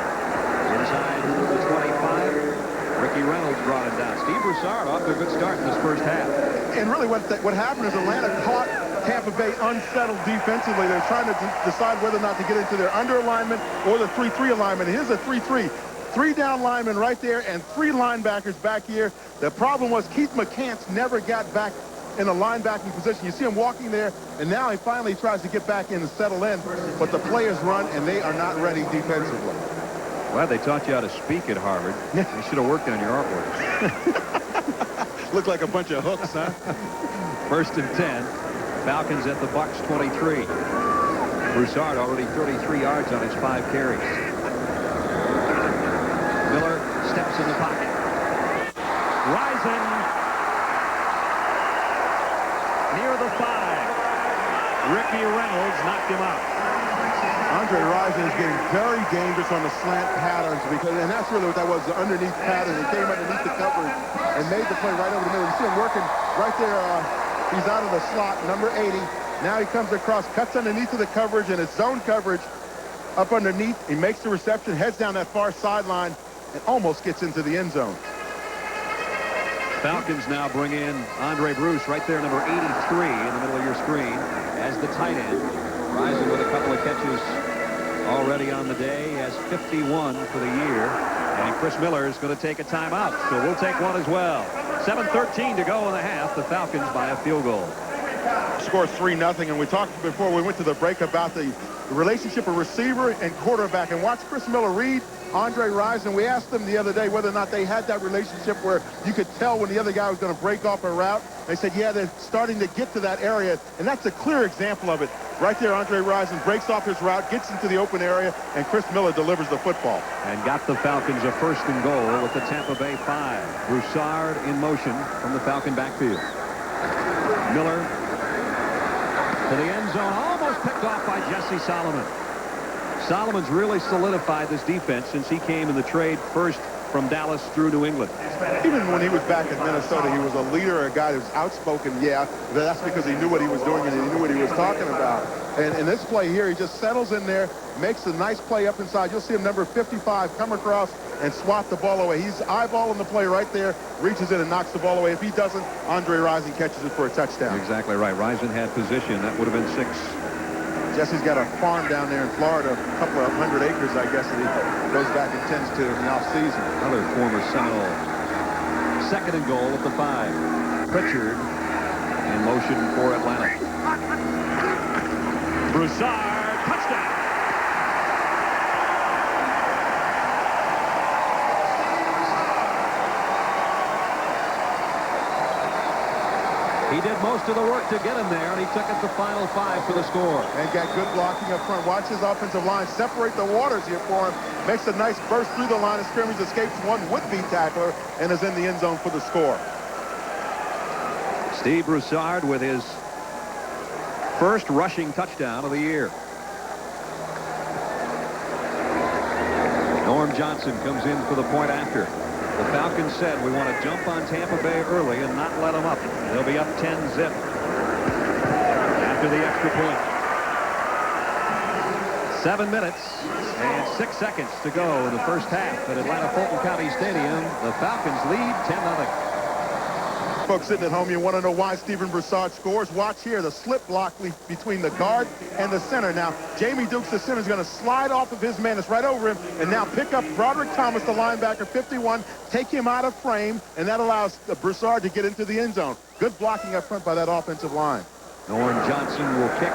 Inside the 25. Ricky Reynolds brought it down. Steve Broussard off to a good start in this first half.
And really what happened is Atlanta caught Tampa Bay unsettled defensively. They're trying to decide whether or not to get into their under alignment or the 3-3 alignment. And here's a 3-3. 3 down linemen right there and 3 linebackers back here. The problem was Keith McCants never got back in a linebacking position. You see him walking there, and now he finally tries to get back in and settle in. But the players run, and they are not ready defensively.
Well, they taught you how to speak at Harvard. You should have worked on your artwork.
Look like a bunch of hooks, huh?
First and 10. Falcons at the Bucs 23. Broussard already 33 yards on his 5 carries. Miller steps in the pocket. Rising near the 5. Ricky Reynolds knocked him out.
Andre Rison is getting very dangerous on the slant patterns and that's really what that was, the underneath pattern. He came underneath the coverage and made the play right over the middle. You see him working right there. He's out of the slot, number 80. Now he comes across, cuts underneath of the coverage, and it's zone coverage up underneath. He makes the reception, heads down that far sideline, and almost gets into the end zone.
Falcons now bring in Andre Bruce right there, number 83 in the middle of your screen, as the tight end. Rising with a couple of catches already on the day. He has 51 for the year. And Chris Miller is going to take a timeout, so we'll take one as well. 7:13 to go in the half. The Falcons by a field goal.
Scores 3-0, and we talked before we went to the break about the relationship of receiver and quarterback. And watch Chris Miller read Andre Rison. We asked them the other day whether or not they had that relationship where you could tell when the other guy was going to break off a route. They said, yeah, they're starting to get to that area, and that's a clear example of it. Right there, Andre Rison breaks off his route, gets into the open area, and Chris Miller delivers the football.
And got the Falcons a first and goal with the Tampa Bay 5. Broussard in motion from the Falcon backfield. Miller to the end zone, almost picked off by Jesse Solomon. Solomon's really solidified this defense since he came in the trade first from Dallas through New England.
Even when he was back in Minnesota, he was a leader, a guy who was outspoken. Yeah, that's because he knew what he was doing and he knew what he was talking about. And in this play here, he just settles in there, makes a nice play up inside. You'll see him, number 55, come across and swat the ball away. He's eyeballing the play right there, reaches in and knocks the ball away. If he doesn't, Andre Rison catches it for a touchdown.
Exactly right. Rison had position. That would have been 6.
Jesse's got a farm down there in Florida, a couple of 100 acres, I guess, that he goes back and tends to in the off-season.
Another former Seminole. Second and goal at the 5. Pritchard in motion for Atlanta. Broussard, touchdown. He did most of the work to get him there, and he took it the final 5 for the score.
And got good blocking up front. Watch his offensive line separate the waters here for him. Makes a nice burst through the line of scrimmage, escapes one would-be tackler, and is in the end zone for the score.
Steve Broussard with his first rushing touchdown of the year. Norm Johnson comes in for the point after. The Falcons said we want to jump on Tampa Bay early and not let them up. They'll be up 10-zip after the extra point. 7 minutes and 6 seconds to go in the first half at Atlanta Fulton County Stadium. The Falcons lead 10-0.
Folks sitting at home, you want to know why Stephen Broussard scores? Watch here, the slip block between the guard and the center. Now, Jamie Dukes, the center, is going to slide off of his man. It's right over him, and now pick up Broderick Thomas, the linebacker, 51, take him out of frame, and that allows Broussard to get into the end zone. Good blocking up front by that offensive line.
Norm Johnson will kick.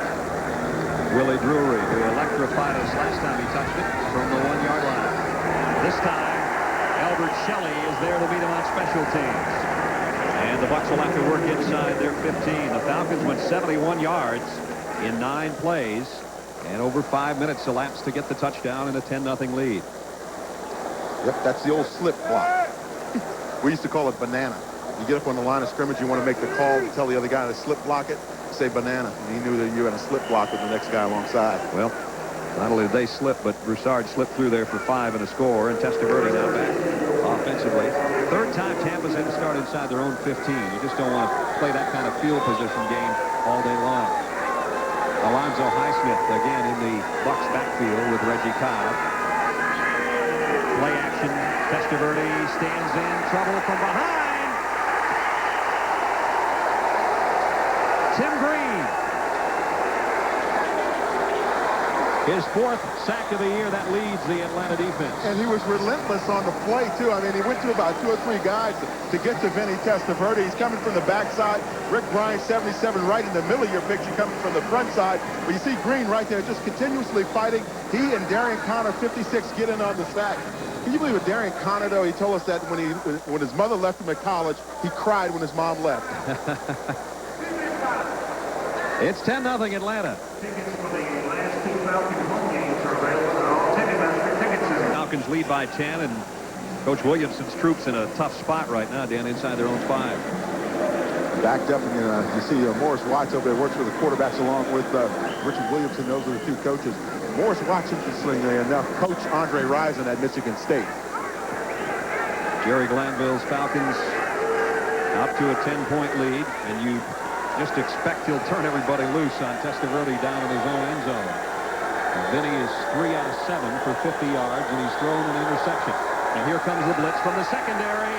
Willie Drury, who electrified us last time he touched it, from the 1-yard line. This time, Albert Shelley is there to meet him on special teams. And the Bucs will have to work inside their 15. The Falcons went 71 yards in 9 plays, and over 5 minutes elapsed to get the touchdown and a 10-0 lead.
Yep, that's the old slip block. We used to call it banana. You get up on the line of scrimmage, you want to make the call, you tell the other guy to slip block it, say banana. And he knew that you were going to slip block with the next guy alongside.
Well, not only did they slip, but Broussard slipped through there for 5 and a score, and Testaverde now back offensively. Third time Tampa's had to start inside their own 15. You just don't want to play that kind of field position game all day long. Alonzo Highsmith again in the Bucs backfield with Reggie Cobb. Play action. Testaverde stands in trouble from behind. Tim Green. His 4th sack of the year. That leads the Atlanta defense.
And he was relentless on the play, too. I mean, he went to about 2 or 3 guys to get to Vinny Testaverde. He's coming from the backside. Rick Bryant, 77, right in the middle of your picture, coming from the front side. But you see Green right there just continuously fighting. He and Darian Connor, 56, get in on the sack. Can you believe it? Darian Connor, though, he told us that when his mother left him at college, he cried when his mom left.
It's 10-0 Atlanta. Falcons lead by 10, and Coach Williamson's troops in a tough spot right now, Dan, inside their own 5.
Backed up, and you see Morris Watts over there works with the quarterbacks along with Richard Williamson. Those are the 2 coaches. Morris Watts, interestingly enough, Coach Andre Rison at Michigan State.
Jerry Glanville's Falcons up to a 10-point lead, and you just expect he'll turn everybody loose on Testaverde down in his own end zone. Vinny is 3 out of 7 for 50 yards, and he's thrown an interception. And here comes the blitz from the secondary,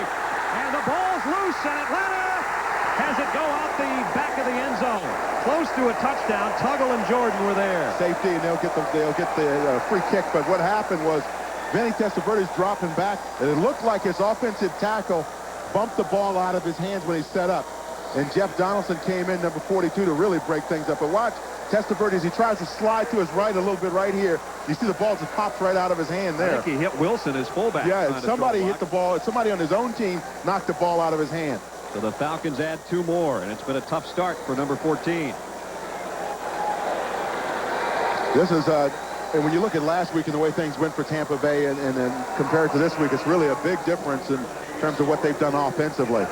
and the ball's loose, and Atlanta has it go out the back of the end zone. Close to a touchdown. Tuggle and Jordan were there.
Safety, and they'll get the free kick. But what happened was Vinny Testaverde's dropping back, and it looked like his offensive tackle bumped the ball out of his hands when he set up. And Jeff Donaldson came in, number 42, to really break things up. But watch Testaverde as he tries to slide to his right a little bit right here. You see the ball just pops right out of his hand there.
I think he hit Wilson, his fullback.
Yeah, somebody hit the ball. Somebody on his own team knocked the ball out of his hand.
So the Falcons add 2 more, and it's been a tough start for number 14.
This is, and when you look at last week and the way things went for Tampa Bay and then compared to this week, it's really a big difference in terms of what they've done offensively.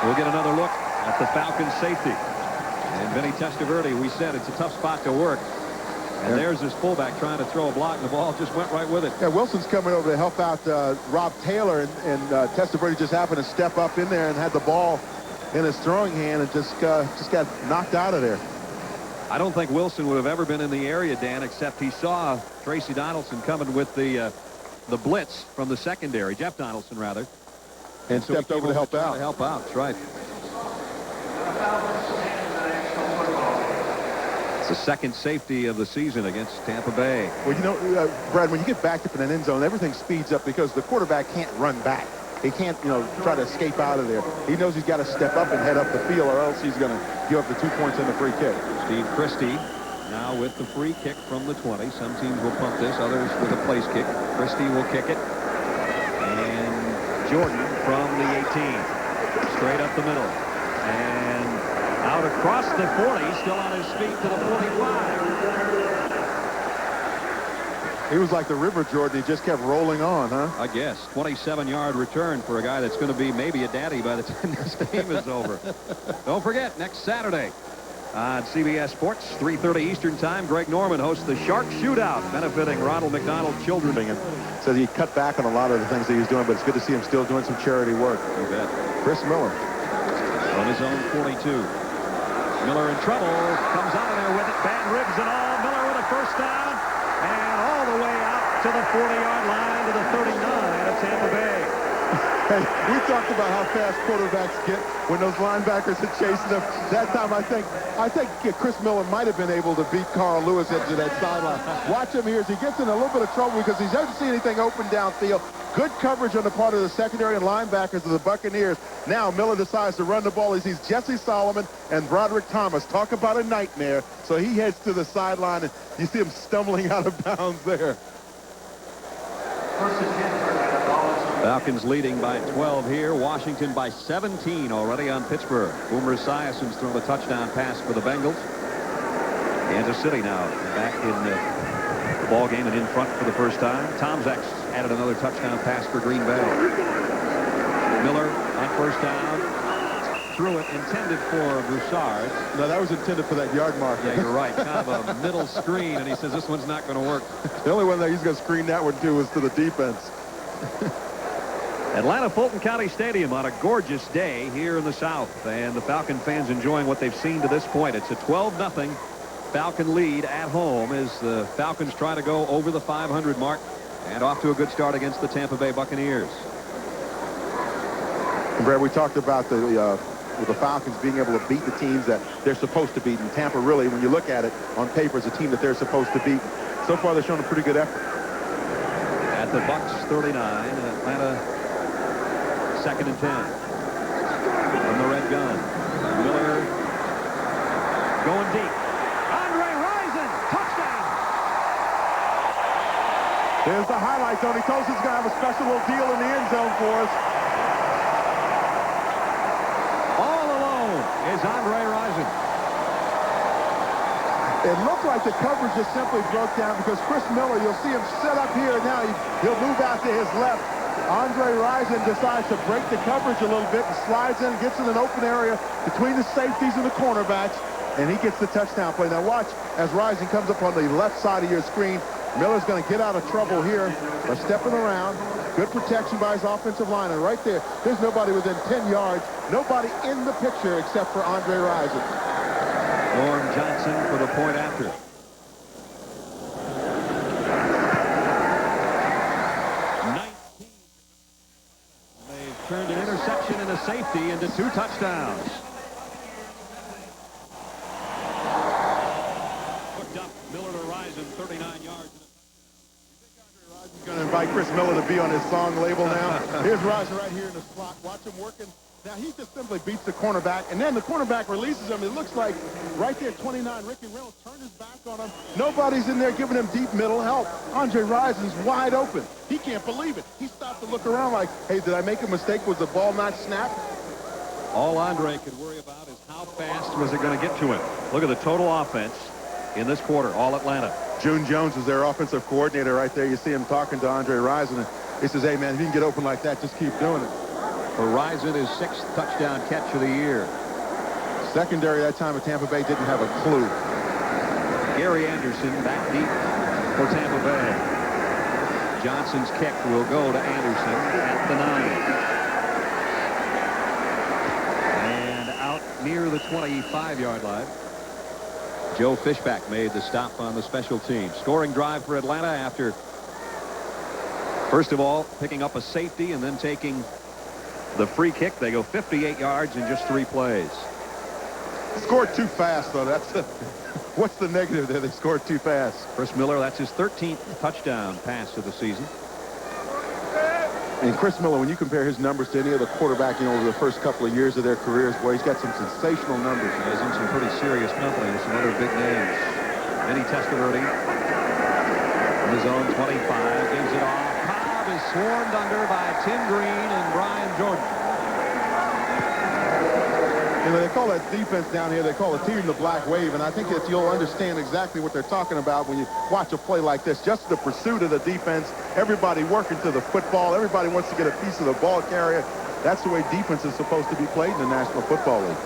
We'll get another look at the Falcons safety. And Vinny Testaverde, we said it's a tough spot to work. And there's his fullback trying to throw a block, and the ball just went right with it.
Yeah, Wilson's coming over to help out Rob Taylor, and Testaverde just happened to step up in there and had the ball in his throwing hand and just got knocked out of there.
I don't think Wilson would have ever been in the area, Dan, except he saw Tracy Donaldson coming with the blitz from the secondary, Jeff Donaldson, rather.
And so stepped over to help out.
That's right. It's the second safety of the season against Tampa Bay.
Well, you know, Brad, when you get backed up in an end zone, everything speeds up because the quarterback can't run back. He can't, try to escape out of there. He knows he's got to step up and head up the field, or else he's going to give up the 2 points in the free kick.
Steve Christie now with the free kick from the 20. Some teams will punt this, others with a place kick. Christie will kick it. And Jordan from the 18. Straight up the middle. And out across the 40, still on his feet to the 45.
He was like the River Jordan. He just kept rolling on, huh?
I guess. 27-yard return for a guy that's going to be maybe a daddy by the time this game is over. Don't forget, next Saturday on CBS Sports, 3:30 Eastern Time, Greg Norman hosts the Shark Shootout, benefiting Ronald McDonald Children.
And says he cut back on a lot of the things that he was doing, but it's good to see him still doing some charity work.
You bet.
Chris Miller.
On his own 42. Miller in trouble. Comes out of there with it. Bad ribs and all. Miller with a first down. And all the way out to the 40-yard line to the 39 of Tampa Bay.
Hey, we talked about how fast quarterbacks get when those linebackers are chasing them. That time, I think Chris Miller might have been able to beat Carl Lewis into that sideline. Watch him here as he gets in a little bit of trouble because he doesn't see anything open downfield. Good coverage on the part of the secondary and linebackers of the Buccaneers. Now Miller decides to run the ball. He sees Jesse Solomon and Broderick Thomas. Talk about a nightmare. So he heads to the sideline, and you see him stumbling out of bounds there.
First and 10 for the Falcons.
Falcons leading by 12 here. Washington by 17 already on Pittsburgh. Boomer Esiason's thrown a touchdown pass for the Bengals. Kansas City now back in the ball game and in front for the first time. Tom Zex added another touchdown pass for Green Bay. Miller on first down. Threw it intended for Broussard.
No, that was intended for that yard mark.
Yeah, you're right. Kind of a middle screen, and he says this one's not going to work.
The only one that he's going to screen that one to was to the defense.
Atlanta Fulton County Stadium on a gorgeous day here in the South, and the Falcon fans enjoying what they've seen to this point. It's a 12-0 Falcon lead at home as the Falcons try to go over the 500 mark and off to a good start against the Tampa Bay Buccaneers.
Brad, we talked about with the Falcons being able to beat the teams that they're supposed to beat. And Tampa, really, when you look at it on paper, is a team that they're supposed to beat. So far, they've shown a pretty good effort.
At the Bucs 39 and Atlanta 2nd and 10 from the red gun. Miller going deep. Andre Rison, touchdown.
There's the highlight, Tony. Toast is going to have a special little deal in the end zone for us.
All alone is Andre Rison.
It looked like the coverage just simply broke down because Chris Miller, you'll see him set up here now. He'll move out to his left. Andre Rison decides to break the coverage a little bit and slides in, gets in an open area between the safeties and the cornerbacks, and he gets the touchdown play. Now watch as Rison comes up on the left side of your screen. Miller's going to get out of trouble here by stepping around. Good protection by his offensive line. And right there, there's nobody within 10 yards. Nobody in the picture except for Andre Rison.
Norm Johnson for the point after. They've turned an interception and a safety into 2 touchdowns. Hooked up Miller to Rison, 39 yards.
He's going to invite Chris Miller to be on his song label now. Here's Rison right here in the slot. Watch him working. Now, he just simply beats the cornerback, and then the cornerback releases him. It looks like right there, 29, Ricky Reynolds turned his back on him. Nobody's in there giving him deep middle help. Andre Rison's wide open. He can't believe it. He stopped to look around like, hey, did I make a mistake? Was the ball not snapped?
All Andre could worry about is how fast was it going to get to him. Look at the total offense in this quarter, all Atlanta.
June Jones is their offensive coordinator right there. You see him talking to Andre Rison, and he says, hey, man, if you can get open like that, just keep doing it.
For Rison, his 6th touchdown catch of the year.
Secondary that time at Tampa Bay didn't have a clue.
Gary Anderson back deep for Tampa Bay. Johnson's kick will go to Anderson at the 9. And out near the 25-yard line. Joe Fishback made the stop on the special teams. Scoring drive for Atlanta after, first of all, picking up a safety and then taking the free kick. They go 58 yards in just 3 plays.
Scored too fast, though. That's what's the negative there? They scored too fast.
Chris Miller, that's his 13th touchdown pass of the season.
And Chris Miller, when you compare his numbers to any other quarterback, over the first couple of years of their careers, boy, he's got some sensational numbers.
He's in some pretty serious company with some other big names. Vinny Testaverde from his own 25 gives it off. Cobb is swarmed under by Tim Green and Brian Jordan.
They call that defense down here, they call the team the Black Wave, and I think that you'll understand exactly what they're talking about when you watch a play like this. Just the pursuit of the defense, everybody working to the football, everybody wants to get a piece of the ball carrier. That's the way defense is supposed to be played in the National Football League.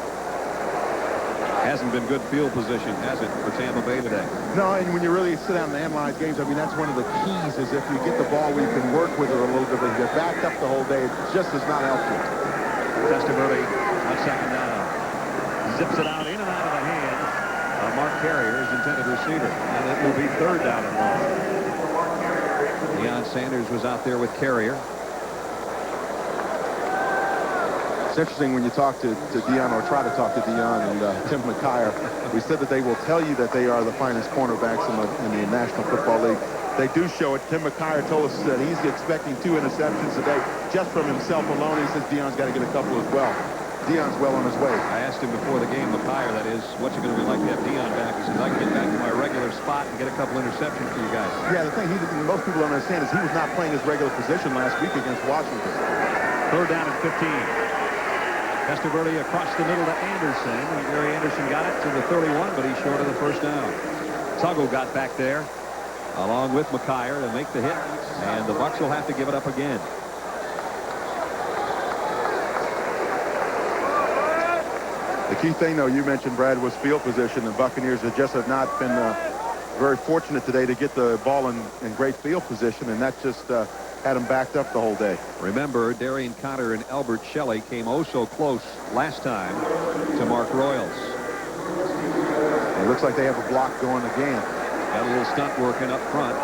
Hasn't been good field position, has it, for Tampa Bay today?
No, and when you really sit down and analyze games, I mean, that's one of the keys is if you get the ball where you can work with it a little bit, but you get backed up the whole day, it just does not help you.
Testaverde on 2nd down. Zips it out in and out of the hand of Mark Carrier, his intended receiver. And it will be 3rd down and long. Deion Sanders was out there with Carrier.
It's interesting when you talk to Deion or try to talk to Deion and Tim McKyer. We said that they will tell you that they are the finest cornerbacks in the National Football League. They do show it. Tim McKyer told us that he's expecting 2 interceptions today just from himself alone. He says Deion's got to get a couple as well. Deion's well on his way.
I asked him before the game, McKyer, that is, what's it going to be like to have Deion back? He says, I can get back to my regular spot and get a couple interceptions for you guys.
Yeah, the thing most people don't understand is he was not playing his regular position last week against Washington.
Third down and 15. Testaverde across the middle to Anderson. And Gary Anderson got it to the 31, but he's short of the first down. Tuggle got back there along with McKyer to make the hit, and the Bucs will have to give it up again.
The key thing, though, you mentioned, Brad, was field position. The Buccaneers have not been very fortunate today to get the ball in great field position, and that just had them backed up the whole day.
Remember, Darian Conner and Albert Shelley came oh so close last time to Mark Royals.
It looks like they have a block going again.
Got a little stunt working up front.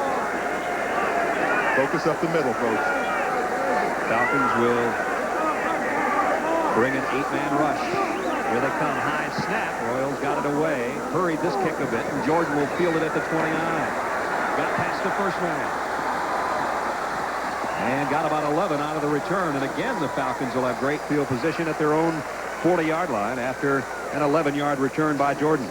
Focus up the middle, folks.
Falcons will bring an 8-man rush. Here they come. High snap. Royals got it away. Hurried this kick a bit, and Jordan will field it at the 29. Got past the first man. And got about 11 out of the return. And again, the Falcons will have great field position at their own 40-yard line after an 11-yard return by Jordan.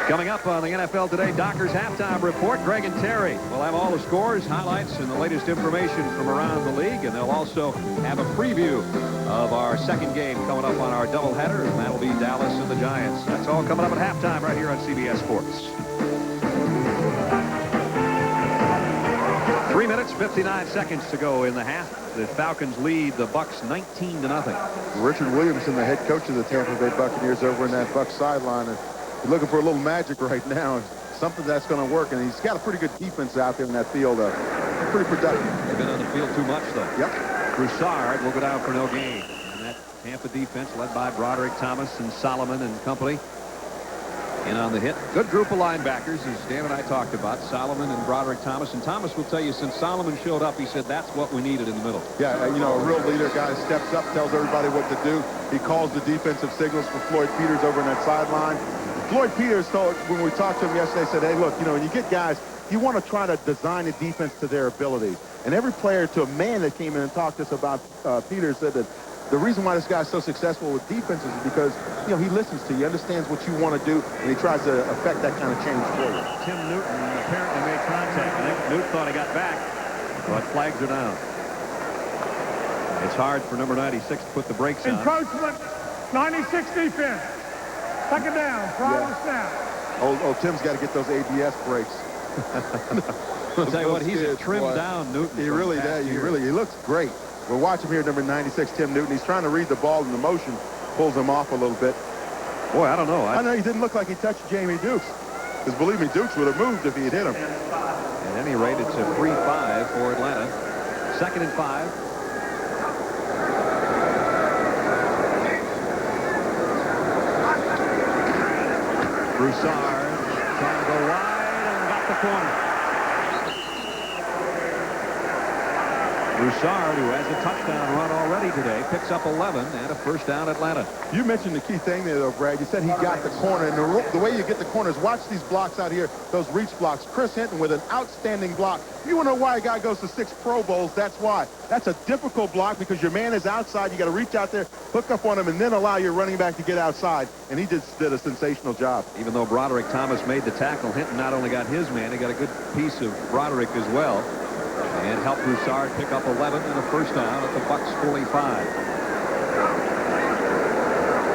Coming up on the NFL Today Dockers halftime report, Greg and Terry will have all the scores, highlights, and the latest information from around the league. And they'll also have a preview of our second game coming up on our doubleheader, and that'll be Dallas and the Giants. That's all coming up at halftime right here on CBS Sports. 3 minutes, 59 seconds to go in the half. The Falcons lead the Bucs 19-0.
Richard Williamson, the head coach of the Tampa Bay Buccaneers, over in that Bucs sideline. He's looking for a little magic right now, something that's going to work, and he's got a pretty good defense out there in that field. Pretty productive.
They've been on the field too much, though.
Yep.
Broussard will go down for no gain. And that Tampa defense led by Broderick Thomas and Solomon and company. In on the hit. Good group of linebackers, as Dan and I talked about, Solomon and Broderick Thomas. And Thomas will tell you, since Solomon showed up, he said that's what we needed in the middle.
Yeah, you know, a real leader guy steps up, tells everybody what to do. He calls the defensive signals for Floyd Peters over in that sideline. Floyd Peters told, when we talked to him yesterday, said, hey, look, you know, when you get guys, you want to try to design a defense to their ability. And every player, to a man that came in and talked to us about Peters, said that the reason why this guy's so successful with defenses is because, you know, he listens to you, understands what you want to do, and he tries to affect that kind of change for you.
Tim Newton apparently made contact. I think Newton thought he got back, but flags are down. It's hard for number 96 to put the brakes on.
Encroachment, 96 defense. Second down, prior to the snap.
Oh, Tim's got to get those ABS brakes.
I'll tell you what, he's trimmed down, Newton.
He really does. He looks great. We'll watch him here, number 96, Tim Newton. He's trying to read the ball in the motion, pulls him off a little bit.
Boy, I don't know.
I know he didn't look like he touched Jamie Dukes. Because believe me, Dukes would have moved if he had hit him.
At any rate, it's a 3-5 for Atlanta. 2nd and 5. Broussard trying to go wide and got the corner. Broussard, who has a touchdown run already today, picks up 11 and a first down Atlanta.
You mentioned the key thing there, though, Brad. You said he got the corner. And the way you get the corners, watch these blocks out here, those reach blocks. Chris Hinton with an outstanding block. You want to know why a guy goes to 6 Pro Bowls? That's why. That's a difficult block because your man is outside. You got to reach out there, hook up on him, and then allow your running back to get outside. And he just did a sensational job.
Even though Broderick Thomas made the tackle, Hinton not only got his man, he got a good piece of Broderick as well. And helped Broussard pick up 11 and a first down at the Bucs 45.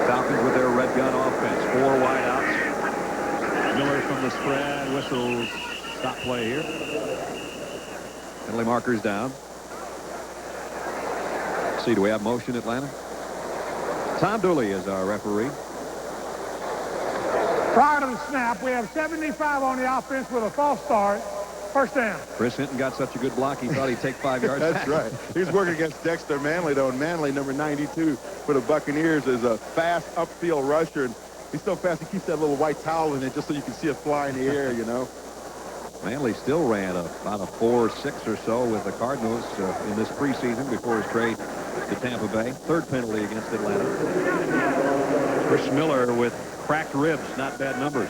Falcons with their red gun offense. 4 wideouts. Miller from the spread. Whistles. Stop play here. Penalty markers down. Let's see, do we have motion, Atlanta? Tom Dooley is our referee.
Prior to the snap, we have 75 on the offense with a false start. First down.
Chris Hinton got such a good block, he thought he'd take 5 yards
That's
back.
right. He's working against Dexter Manley, though. And Manley, number 92 for the Buccaneers, is a fast upfield rusher. And he's so fast, he keeps that little white towel in it just so you can see it fly in the air, you know.
Manley still ran about a 4-6 or so with the Cardinals in this preseason before his trade to Tampa Bay. 3rd penalty against Atlanta. Chris Miller with cracked ribs, not bad numbers.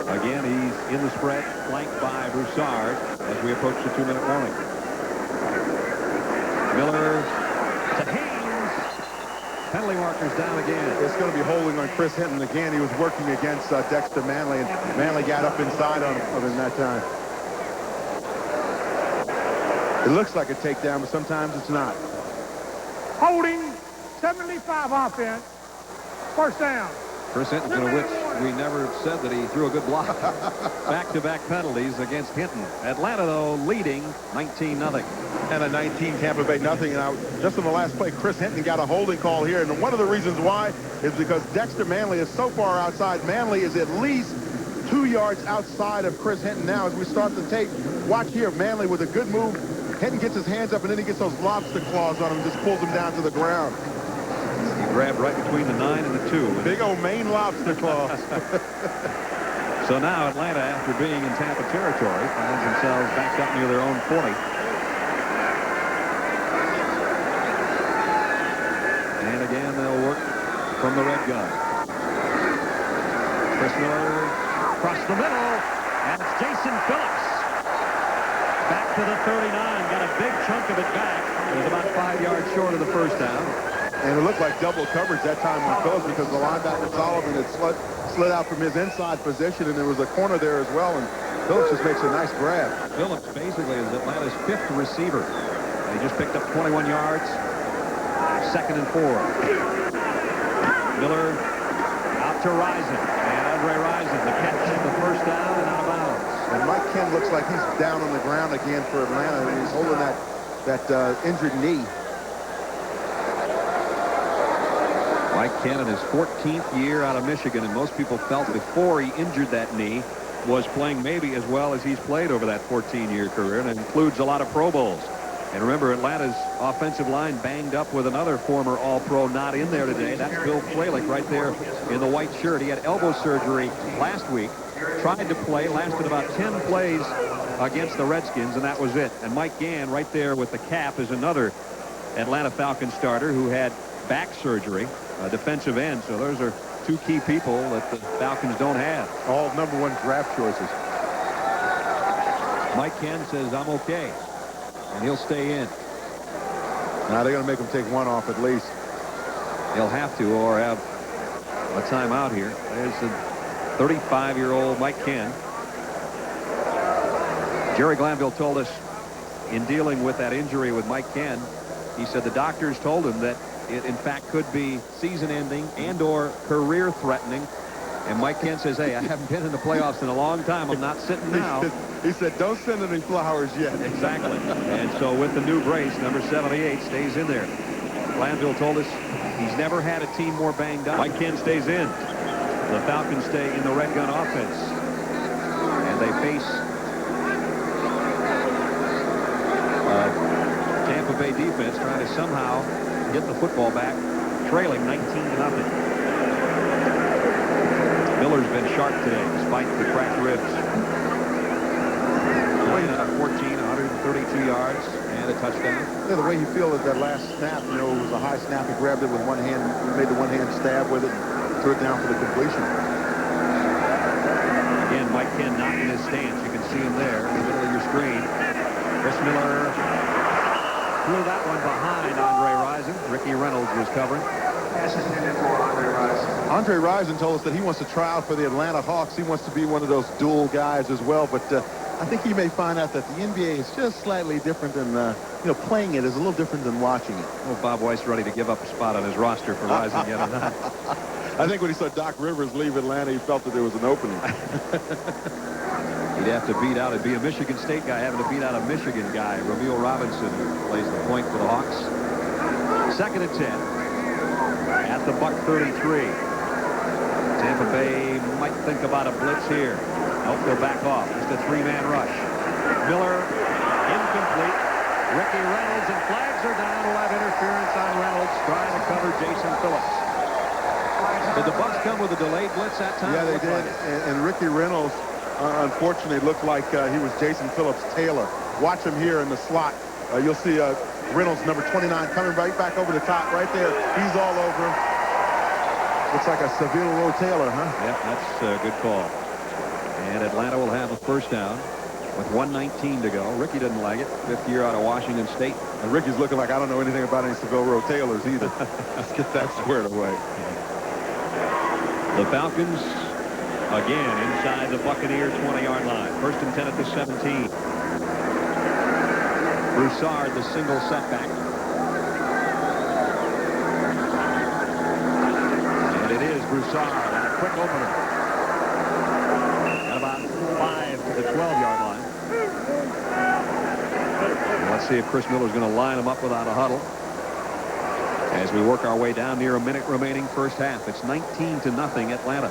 Again, he's in the spread, flanked by Broussard as we approach the 2-minute warning. Miller to Haynes. Penalty markers down again.
It's going to be holding on Chris Hinton again. He was working against Dexter Manley, and Manley got up inside of him that time. It looks like a takedown, but sometimes it's not.
Holding, 75 offense. First down.
Chris Hinton, to which we never said that he threw a good block.
Back-to-back penalties against Hinton. Atlanta, though, leading 19-0.
And a 19 Tampa Bay nothing. And just in the last play, Chris Hinton got a holding call here. And one of the reasons why is because Dexter Manley is so far outside. Manley is at least 2 yards outside of Chris Hinton now. As we start the tape, watch here. Manley with a good move. Hinton gets his hands up, and then he gets those lobster claws on him and just pulls him down to the ground.
He grabbed right between the 9 and the 2.
Big old Maine lobster claws.
So now Atlanta, after being in Tampa territory, finds themselves backed up near their own 40. And again, they'll work from the red gun. Chris Miller across the middle, and it's Jason Phillips. Back to the 39, got a big chunk of it back. It was about 5 yards short of the first down.
And it looked like double coverage that time on Phillips because the linebacker Sullivan had slid out from his inside position, and there was a corner there as well, and Phillips just makes a nice grab.
Phillips basically is Atlanta's 5th receiver. He just picked up 21 yards. 2nd and 4. Miller out to Rison, and Andre Rison, the catch, the first down and out of bounds.
And Mike Ken looks like he's down on the ground again for Atlanta, and he's holding that injured knee.
Mike Ken in his 14th year out of Michigan, and most people felt before he injured that knee was playing maybe as well as he's played over that 14-year career, and it includes a lot of Pro Bowls. And remember, Atlanta's offensive line banged up with another former All-Pro not in there today. That's Bill Flalick right there in the white shirt. He had elbow surgery last week, tried to play, lasted about 10 plays against the Redskins, and that was it. And Mike Gann right there with the cap is another Atlanta Falcons starter who had back surgery, a defensive end. So those are 2 key people that the Falcons don't have.
All #1 draft choices.
Mike Gann says, I'm okay, and he'll stay in.
Now they're going to make him take one off at least.
He'll have to, or have a timeout here. There's the 35-year-old Mike Gann. Jerry Glanville told us in dealing with that injury with Mike Gann, he said the doctors told him that it in fact could be season-ending and or career-threatening. And Mike Gann says, hey, I haven't been in the playoffs in a long time. I'm not sitting now.
He said, don't send any flowers yet.
Exactly. And so with the new brace, number 78 stays in there. Glanville told us he's never had a team more banged up. Mike Gann stays in. The Falcons stay in the red gun offense. And they face Tampa Bay defense trying to somehow get the football back, trailing 19-0. Miller's been sharp today despite the cracked ribs. 9 out of 14, 132 yards and a touchdown.
Yeah, the way you feel at that last snap, you know, it was a high snap. He grabbed it with one hand, made the one-hand stab with it, and threw it down for the completion.
Again, Mike Gann not in his stance. You can see him there in the middle of your screen. Chris Miller threw that one behind Andre Rison. Ricky Reynolds was covering.
Andre Rison told us that he wants to try out for the Atlanta Hawks. He wants to be one of those dual guys as well, but I think he may find out that the NBA is just slightly different than, you know, playing it is a little different than watching it.
Well, Bob Weiss ready to give up a spot on his roster for Rison yet another.
I think when he saw Doc Rivers leave Atlanta, he felt that there was an opening.
He'd have to beat out, it'd be a Michigan State guy having to beat out a Michigan guy, Ramil Robinson, who plays the point for the Hawks. 2nd and 10 at the Buck 33. Tampa Bay might think about a blitz here. Nope, they'll back off. Just a 3-man rush. Miller, incomplete. Ricky Reynolds, and flags are down. We'll have interference on Reynolds trying to cover Jason Phillips. Did the Bucks come with a delayed blitz that time?
Yeah, they did. And Ricky Reynolds, unfortunately, looked like he was Jason Phillips Taylor. Watch him here in the slot. You'll see Reynolds, number 29, coming right back over the top right there. He's all over him. Looks like a Seville Rowe Taylor, huh?
Yep, that's a good call. And Atlanta will have a first down
with 1:19 to go. Ricky doesn't like it. 5th year out of Washington State.
And Ricky's looking like I don't know anything about any Seville Row Taylors either. Let's get that squared away.
The Falcons again inside the Buccaneers 20-yard line. 1st and 10 at the 17. Broussard, the single setback. And it is Broussard on a quick opener. At about 5 to the 12-yard line. And let's see if Chris Miller's going to line them up without a huddle. As we work our way down near a minute remaining first half. It's 19-0 Atlanta.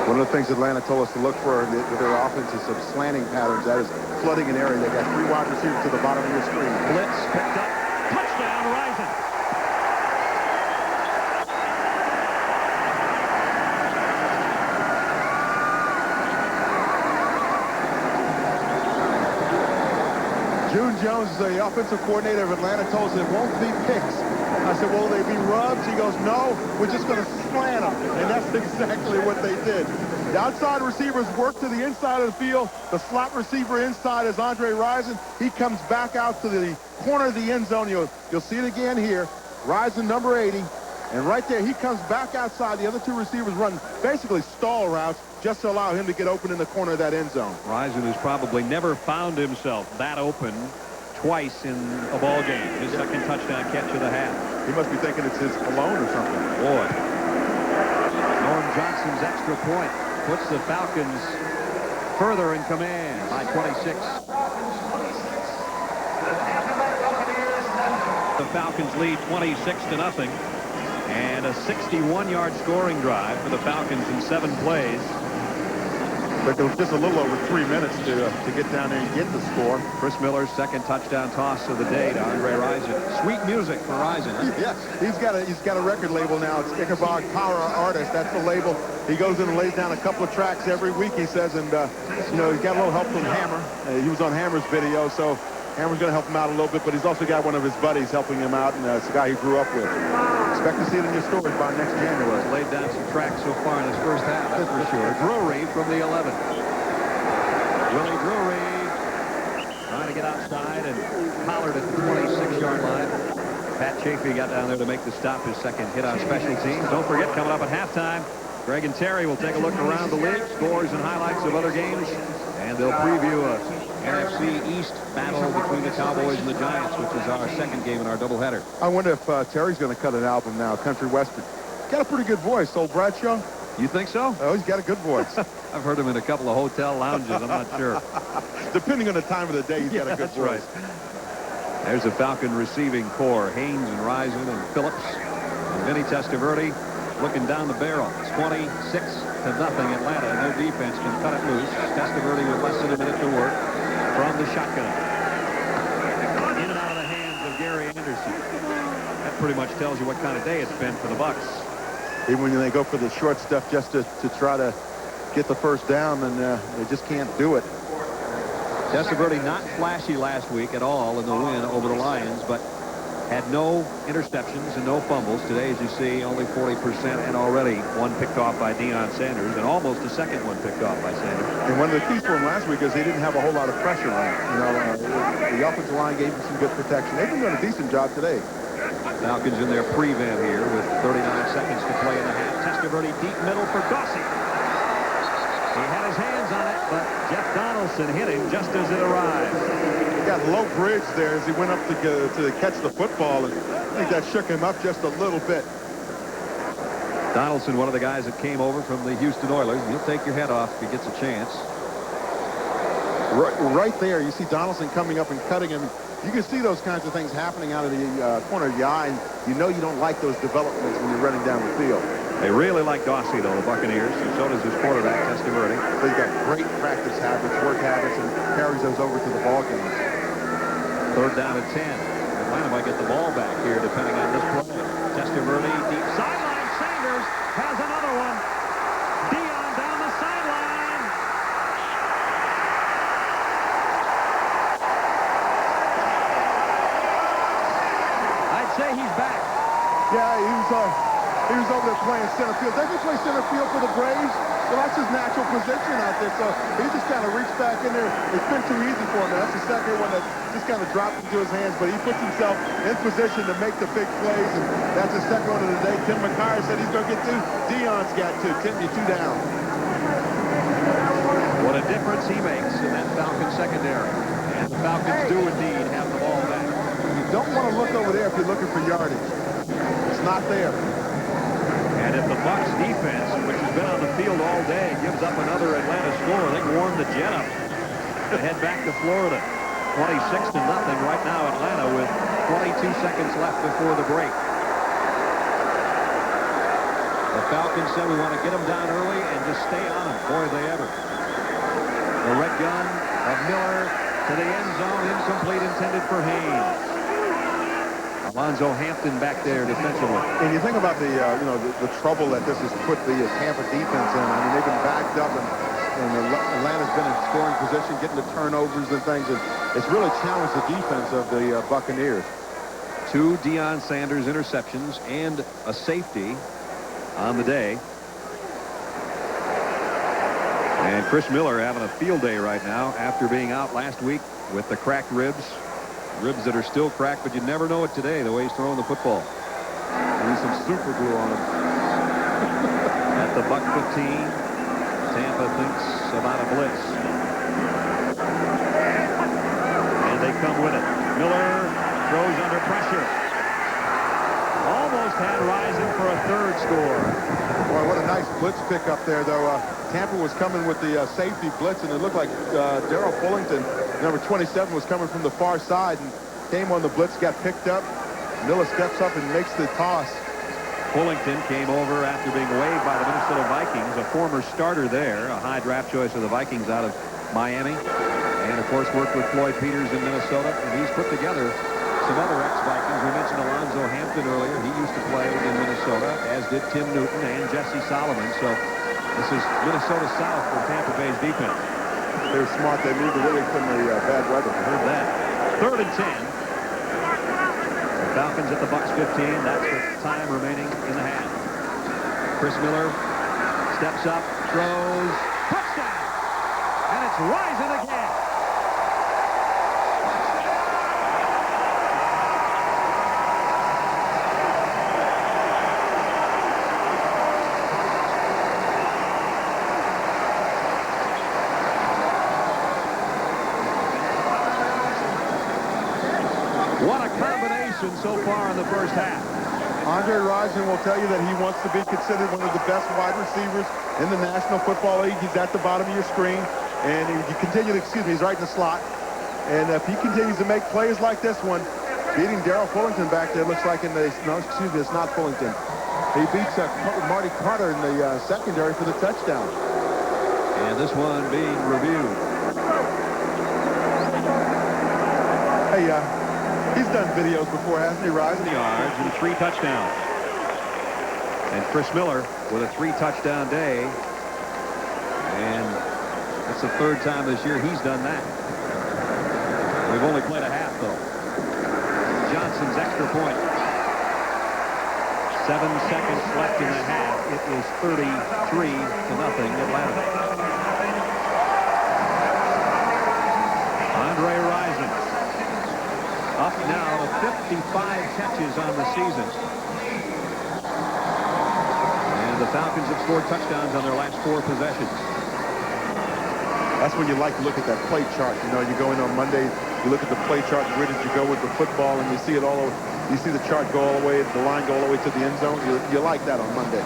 One of the things Atlanta told us to look for with their offense is some slanting patterns. That is flooding an area. They got 3 wide receivers to the bottom of your screen.
Blitz picked up. Touchdown, Rising.
June Jones, the offensive coordinator of Atlanta, told us it won't be picks. I said, will they be rubs? He goes, no, we're just going to slant them. And that's exactly what they did. The outside receivers work to the inside of the field. The slot receiver inside is Andre Rison. He comes back out to the corner of the end zone. You'll see it again here. Rison, number 80. And right there, he comes back outside. The other 2 receivers run basically stall routes just to allow him to get open in the corner of that end zone.
Rison has probably never found himself that open twice in a ball game. His second touchdown catch of the half.
He must be thinking it's his alone or something.
Boy. Norm Johnson's extra point puts the Falcons further in command by 26. The Falcons lead 26-0. And a 61-yard scoring drive for the Falcons in 7 plays.
But there was just a little over 3 minutes to get down there and get the score.
Chris Miller's second touchdown toss of the day to Andre Rison. Sweet music for Rison. Huh?
Yes, he's got a record label now. It's Ichabod Power Artist. That's the label. He goes in and lays down a couple of tracks every week, he says, and you know, he's got a little help from Hammer. He was on Hammer's video, so Hammer's going to help him out a little bit, but he's also got one of his buddies helping him out, and it's a guy he grew up with. Expect to see it in your stories by next January.
He's laid down some tracks so far in this first half, that's for sure. Drury from the 11. Willie Drury trying to get outside and collared at the 26-yard line. Pat Chafee got down there to make the stop, his second hit on special teams. Don't forget, coming up at halftime, Greg and Terry will take a look around the league, scores and highlights of other games, and they'll preview a NFC East battle between the Cowboys and the Giants, which is our second game in our doubleheader.
I wonder if Terry's going to cut an album now, Country Western. Got a pretty good voice, old Bradshaw.
You think so?
Oh, he's got a good voice.
I've heard him in a couple of hotel lounges. I'm not sure.
Depending on the time of the day, he's got a good voice.
Right. There's a Falcon receiving core. Haynes and Rison and Phillips. And Vinny Testaverde looking down the barrel. It's 26-0 Atlanta. No defense can cut it loose. Testaverde with less than a minute to work from the shotgun. In and out of the hands of Gary Anderson. That pretty much tells you what kind of day it's been for the Bucs.
Even when they go for the short stuff just to try to get the first down, and they just can't do it.
Testaverde not flashy last week at all in the win over the Lions, but had no interceptions and no fumbles. Today, as you see, only 40% and already one picked off by Deion Sanders and almost a second one picked off by Sanders.
And one of the keys for him last week is he didn't have a whole lot of pressure on him. You know, the offensive line gave him some good protection. They've been doing a decent job today.
Falcons in their prevent here with 39 seconds to play in the half. Testaverde deep middle for Gossi. He had his hands on it, but Jeff Donaldson hit him just as it arrived.
He got low bridge there as he went up to catch the football, and I think that shook him up just a little bit.
Donaldson, one of the guys that came over from the Houston Oilers. He'll take your head off if he gets a chance.
Right there, you see Donaldson coming up and cutting him. You can see those kinds of things happening out of the corner of your eye, and you know you don't like those developments when you're running down the field.
They really like Gossi, though, the Buccaneers, and so does his quarterback, Testaverde.
They've got great practice habits, work habits, and carries those over to the ball game.
Third down at 10. Atlanta might get the ball back here, depending on this play. Testaverde, deep sideline. Sanders has another one. Deion down the sideline. I'd say he's back.
Yeah, he was over there playing center field. Doesn't he play center field for the Braves? Well, that's his natural position out there, so he just kind of reached back in there. It's been too easy for him. That's the second one that just kind of dropped into his hands, but he puts himself in position to make the big plays, and that's the second one of the day. Tim McCarr said he's going to get two. Dion's got two. Tim, you're two down.
What a difference he makes in that Falcons secondary. And the Falcons do indeed have the ball back.
You don't want to look over there if you're looking for yardage. It's not there.
And if the Bucs defense, which has been on the field all day, gives up another Atlanta score, they warm the jet up to head back to Florida. 26-0 right now, Atlanta, with 22 seconds left before the break. The Falcons said we want to get them down early and just stay on them. Boy, they ever. The red gun of Miller to the end zone, incomplete, intended for Haynes. Alonzo Hampton back there defensively.
And you think about the the trouble that this has put the Tampa defense in. I mean, they've been backed up, and Atlanta's been in scoring position, getting the turnovers and things, and it's really challenged the defense of the Buccaneers.
2 Deion Sanders interceptions and a safety on the day. And Chris Miller having a field day right now after being out last week with the cracked ribs. Ribs that are still cracked, but you never know it today, the way he's throwing the football.
Need some super glue on him.
At the Buck 15, Tampa thinks about a blitz. And they come with it. Miller throws under pressure. Almost had Rising for a third score.
Boy, what a nice blitz pick up there, though. Tampa was coming with the safety blitz, and it looked like Darrell Fullington, number 27, was coming from the far side and came on the blitz, got picked up. Miller steps up and makes the toss.
Fullington came over after being waived by the Minnesota Vikings, a former starter there, a high draft choice of the Vikings out of Miami, and of course worked with Floyd Peters in Minnesota, and he's put together some other ex-Vikings. We mentioned Alonzo Hampton earlier. He used to play in Minnesota, as did Tim Newton and Jesse Solomon. So this is Minnesota South for Tampa Bay's defense.
They're smart. They moved away from the bad weather.
Heard that. 3rd and 10. The Falcons at the Bucs 15. That's the time remaining in the half. Chris Miller steps up, throws, touchdown! And it's Rising again. What a combination so far in the first half.
Andre Rison will tell you that he wants to be considered one of the best wide receivers in the National Football League. He's at the bottom of your screen, and he continues, he's right in the slot. And if he continues to make plays like this one, beating Darrell Fullington back there, looks like it's not Fullington. He beats Marty Carter in the secondary for the touchdown.
And this one being reviewed.
Hey, he's done videos before, hasn't he, Rising?
Yards and 3 touchdowns. And Chris Miller with a 3-touchdown day. And it's the 3rd time this year he's done that. We've only played a half, though. Johnson's extra point. 7 seconds left in the half. It is 33-0 Atlanta. Andre Rison up now to 55 catches on the season. And the Falcons have scored touchdowns on their last 4 possessions.
That's when you like to look at that play chart. You know, you go in on Monday, you look at the play chart, where did you go with the football, and you see it all over. You see the chart go all the way, the line go all the way to the end zone. You like that on Monday.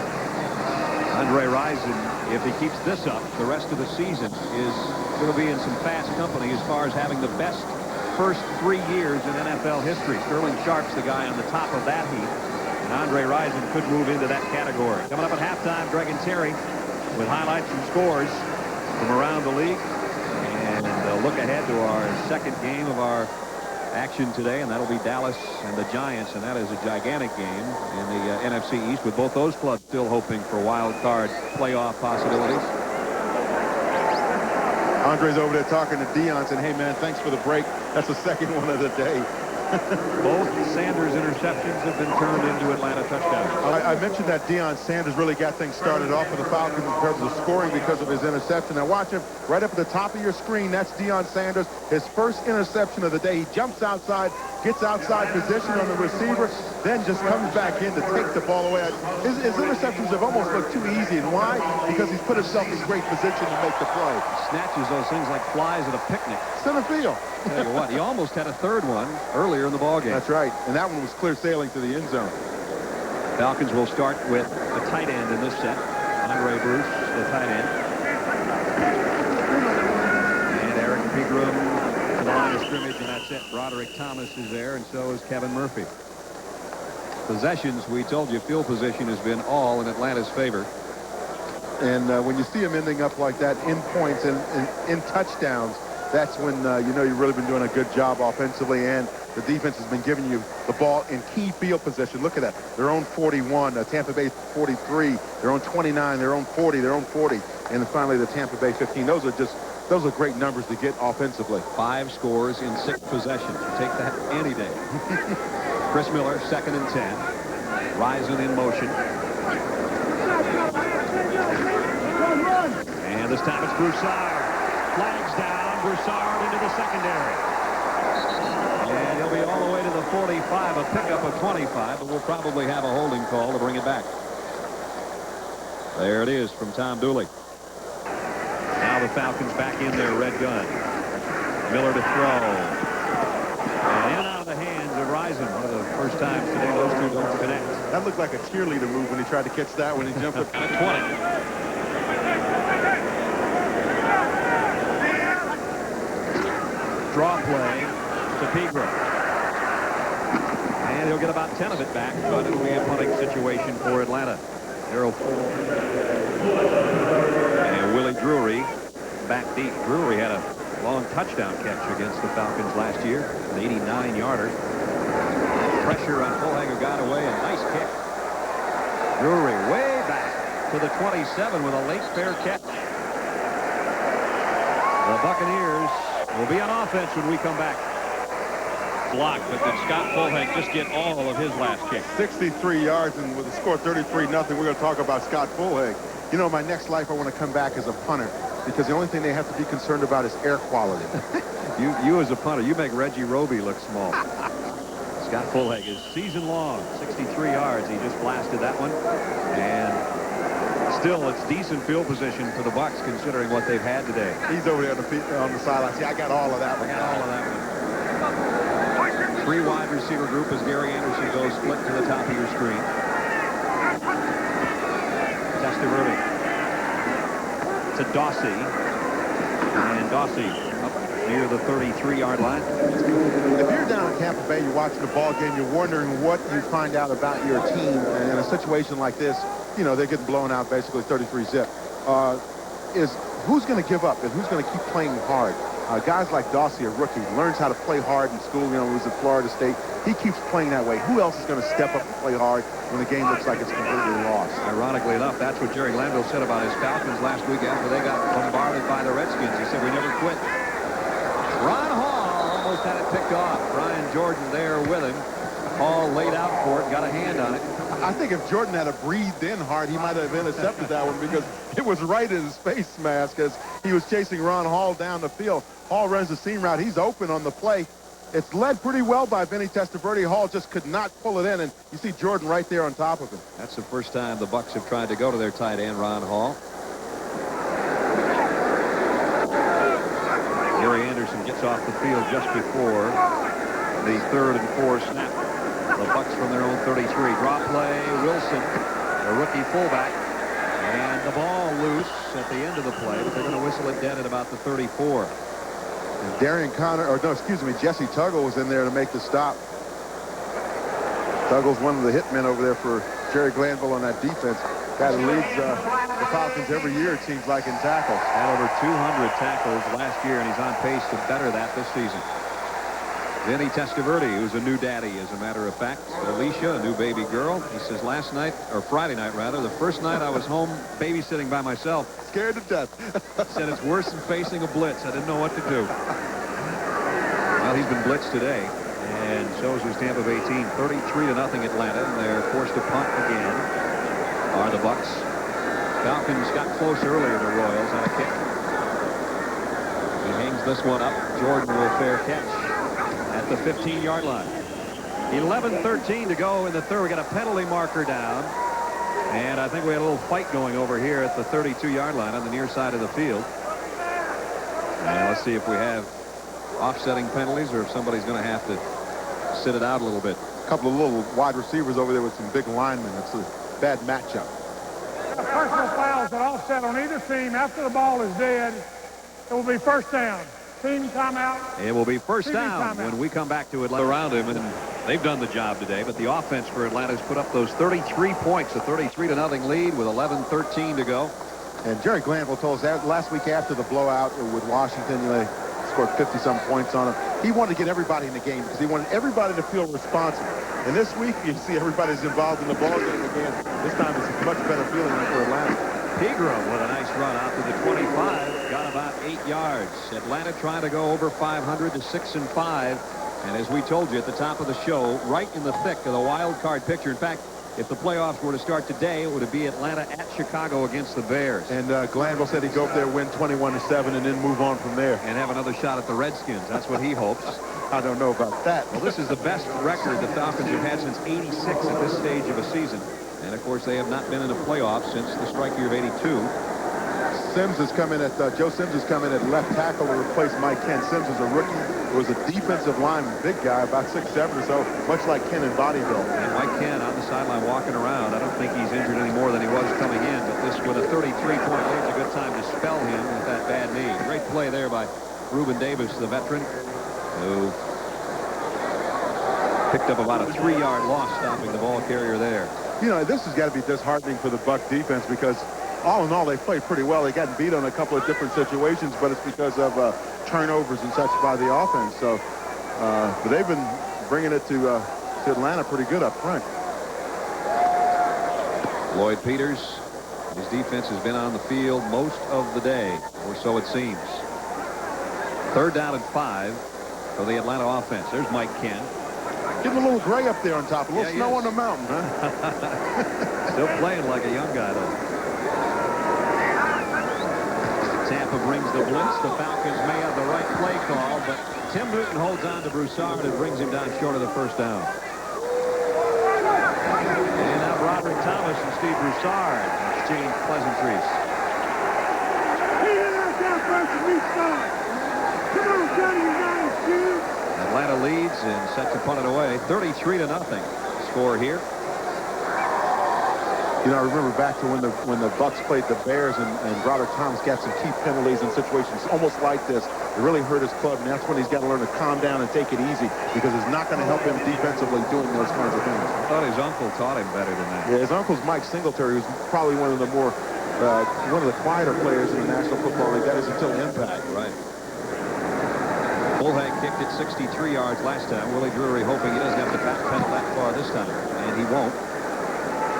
Andre Rison, if he keeps this up, the rest of the season is going to be in some fast company as far as having the best first 3 years in NFL history. Sterling Sharp's the guy on the top of that heap, and Andre Rison could move into that category. Coming up at halftime, Greg and Terry with highlights and scores from around the league, and they'll look ahead to our second game of our action today, and that'll be Dallas and the Giants, and that is a gigantic game in the NFC East, with both those clubs still hoping for wild card playoff possibilities.
Andre's over there talking to Deion, saying, hey, man, thanks for the break. That's the second one of the day.
Both Sanders interceptions have been turned into Atlanta touchdowns.
I mentioned that Deion Sanders really got things started off for the Falcons in terms of scoring because of his interception. Now watch him right up at the top of your screen. That's Deion Sanders, his first interception of the day. He jumps outside, gets outside position on the receiver, then just comes back in to take the ball away. His interceptions have almost looked too easy. And why? Because he's put himself in great position to make the play.
Snatches those things like flies at a picnic.
Center field.
Tell you what, he almost had a third one earlier in the ballgame.
That's right. And that one was clear sailing to the end zone.
Falcons will start with a tight end in this set. Andre Bruce, the tight end. And Eric Pegram to the line of scrimmage, and that's it. Broderick Thomas is there, and so is Kevin Murphy. Possessions, we told you, field position has been all in Atlanta's favor.
And when you see him ending up like that in points and in touchdowns, that's when you know you've really been doing a good job offensively, and the defense has been giving you the ball in key field position. Look at that. Their own 41, Tampa Bay 43, their own 29, their own 40, their own 40, and then finally the Tampa Bay 15. Those are great numbers to get offensively.
5 scores in 6 possessions. You take that any day. Chris Miller, 2nd and 10. Risen in motion. And this time it's Broussard. Flags down. Broussard into the secondary. And he'll be all the way to the 45, a pickup of 25, but we'll probably have a holding call to bring it back. There it is from Tom Dooley. Now the Falcons back in their red gun. Miller to throw. And in and out of the hands of Risen. One of the first times today those two don't connect.
That looked like a cheerleader move when he tried to catch that when he jumped up
at 20. Draw play to Pegram. And he'll get about 10 of it back, but it'll be a punting situation for Atlanta. 0-4. And Willie Drury back deep. Drury had a long touchdown catch against the Falcons last year, an 89-yarder. Pressure on Fullhanger got away, a nice kick. Drury way back to the 27 with a late fair catch. The Buccaneers will be on offense when we come back. Blocked, but did Scott Fullhanger just get all of his last kick?
63 yards, and with the score 33-0, we're going to talk about Scott Fullhanger. You know, my next life I want to come back as a punter, because the only thing they have to be concerned about is air quality.
you as a punter, you make Reggie Roby look small. Scott Fullhanger is season long, 63 yards. He just blasted that one, and still, it's decent field position for the Bucs considering what they've had today.
He's over there on the sideline. See, I got all of that one.
I got all of that one. 3 wide receiver group as Gary Anderson goes split to the top of your screen. Testaverde to Dawsey. And Dawsey up near the 33-yard line.
If you're down in Tampa Bay, you're watching the ball game, you're wondering what you find out about your team in a situation like this. You know, they're getting blown out basically 33-zip. Is who's going to give up and who's going to keep playing hard? Guys like Dawsey, a rookie, learns how to play hard in school. You know, he was at Florida State. He keeps playing that way. Who else is going to step up and play hard when the game looks like it's completely lost?
Ironically enough, that's what Jerry Glanville said about his Falcons last week after they got bombarded by the Redskins. He said, we never quit. Ron Hall almost had it picked off. Brian Jordan there with him. Hall laid out for it, got a hand on it.
I think if Jordan had breathed in hard, he might have intercepted that one because it was right in his face mask as he was chasing Ron Hall down the field. Hall runs the seam route. He's open on the play. It's led pretty well by Vinny Testaverde. Hall just could not pull it in, and you see Jordan right there on top of him.
That's the first time the Bucs have tried to go to their tight end, Ron Hall. Gary Anderson gets off the field just before the 3rd and 4 snap. The Bucs from their own 33. Draw play, Wilson, a rookie fullback, and the ball loose at the end of the play, but they're going to whistle it dead at about the 34.
And Jesse Tuggle was in there to make the stop. Tuggle's one of the hitmen over there for Jerry Glanville on that defense. That leads the Falcons every year, it seems like, in tackles.
Had over 200 tackles last year, and he's on pace to better that this season. Vinny Testaverde, who's a new daddy, as a matter of fact. Alicia, a new baby girl. He says last night, or Friday night rather, the first night I was home babysitting by myself.
Scared to death.
Said it's worse than facing a blitz. I didn't know what to do. Well, he's been blitzed today.
And so is Tampa Bay team. 33-0 Atlanta, and they're forced to punt again. Are the Bucs. Falcons got close earlier to Royals on a kick. He hangs this one up. Jordan will fair catch at the 15-yard line.
11:13 to go in the third. We got a penalty marker down. And I think we had a little fight going over here at the 32-yard line on the near side of the field. And let's see if we have offsetting penalties or if somebody's going to have to sit it out a little bit.
A couple of little wide receivers over there with some big linemen. It's a bad matchup.
Personal fouls that offset on either team after the ball is dead. It will be first down. Team timeout.
It will be first
TV
down
timeout.
when we come back to Atlanta. Around him, and they've done the job today. But the offense for Atlanta has put up those 33 points, a 33-0 lead with 11:13 to go.
And Jerry Glanville told us that last week after the blowout with Washington, they scored 50-some points on him. He wanted to get everybody in the game because he wanted everybody to feel responsible. And this week, you see everybody's involved in the ball game again. This time it's a much better feeling for Atlanta.
Pegram with a nice run out to the 25. Got about 8 yards. Atlanta trying to go over 500 to 6-5. And as we told you at the top of the show, right in the thick of the wild card picture. In fact, if the playoffs were to start today, it would be Atlanta at Chicago against the Bears.
And Glanville said he'd go up there, win 21-7, and then move on from there.
And have another shot at the Redskins. That's what he hopes.
I don't know about that.
Well, this is the best record the Falcons have had since '86 at this stage of a season. And, of course, they have not been in a playoff since the strike year of '82.
Sims is coming at Joe Sims is coming at left tackle to replace Mike Kent. Sims is a rookie. It was a defensive lineman, big guy, about 6'7" or so, much like Ken in body build.
And Mike Kent on the sideline walking around. I don't think he's injured any more than he was coming in. But this, with a 33-point lead, is a good time to spell him with that bad knee. Great play there by Reuben Davis, the veteran, who picked up about a 3-yard loss stopping the ball carrier there.
You know, this has got to be disheartening for the Buck defense because all in all, they played pretty well. They got beat on a couple of different situations, but it's because of turnovers and such by the offense. So, but they've been bringing it to Atlanta pretty good up front.
Lloyd Peters, his defense has been on the field most of the day, or so it seems.
3rd down and 5 for the Atlanta offense. There's Mike Kent.
Getting a little gray up there on top, a little snow on the mountain, huh?
Still playing like a young guy, though. Tampa brings the blitz. The Falcons may have the right play call, but Tim Newton holds on to Broussard and brings him down short of the first down. And now Robert Thomas and Steve Broussard exchange pleasantries. Atlanta leads and set to punt it away. 33-0 score here.
You know, I remember back to when the Bucks played the Bears and Broderick Thomas got some key penalties in situations almost like this. It really hurt his club, and that's when he's got to learn to calm down and take it easy because it's not going to help him defensively doing those kinds of things.
I thought his uncle taught him better than that.
Yeah, his uncle's Mike Singletary, who's probably one of the more one of the quieter players in the National Football League. That is until impact.
Right. Bullhead kicked it 63 yards last time. Willie Drury hoping he doesn't have to backpedal that far this time, and he won't.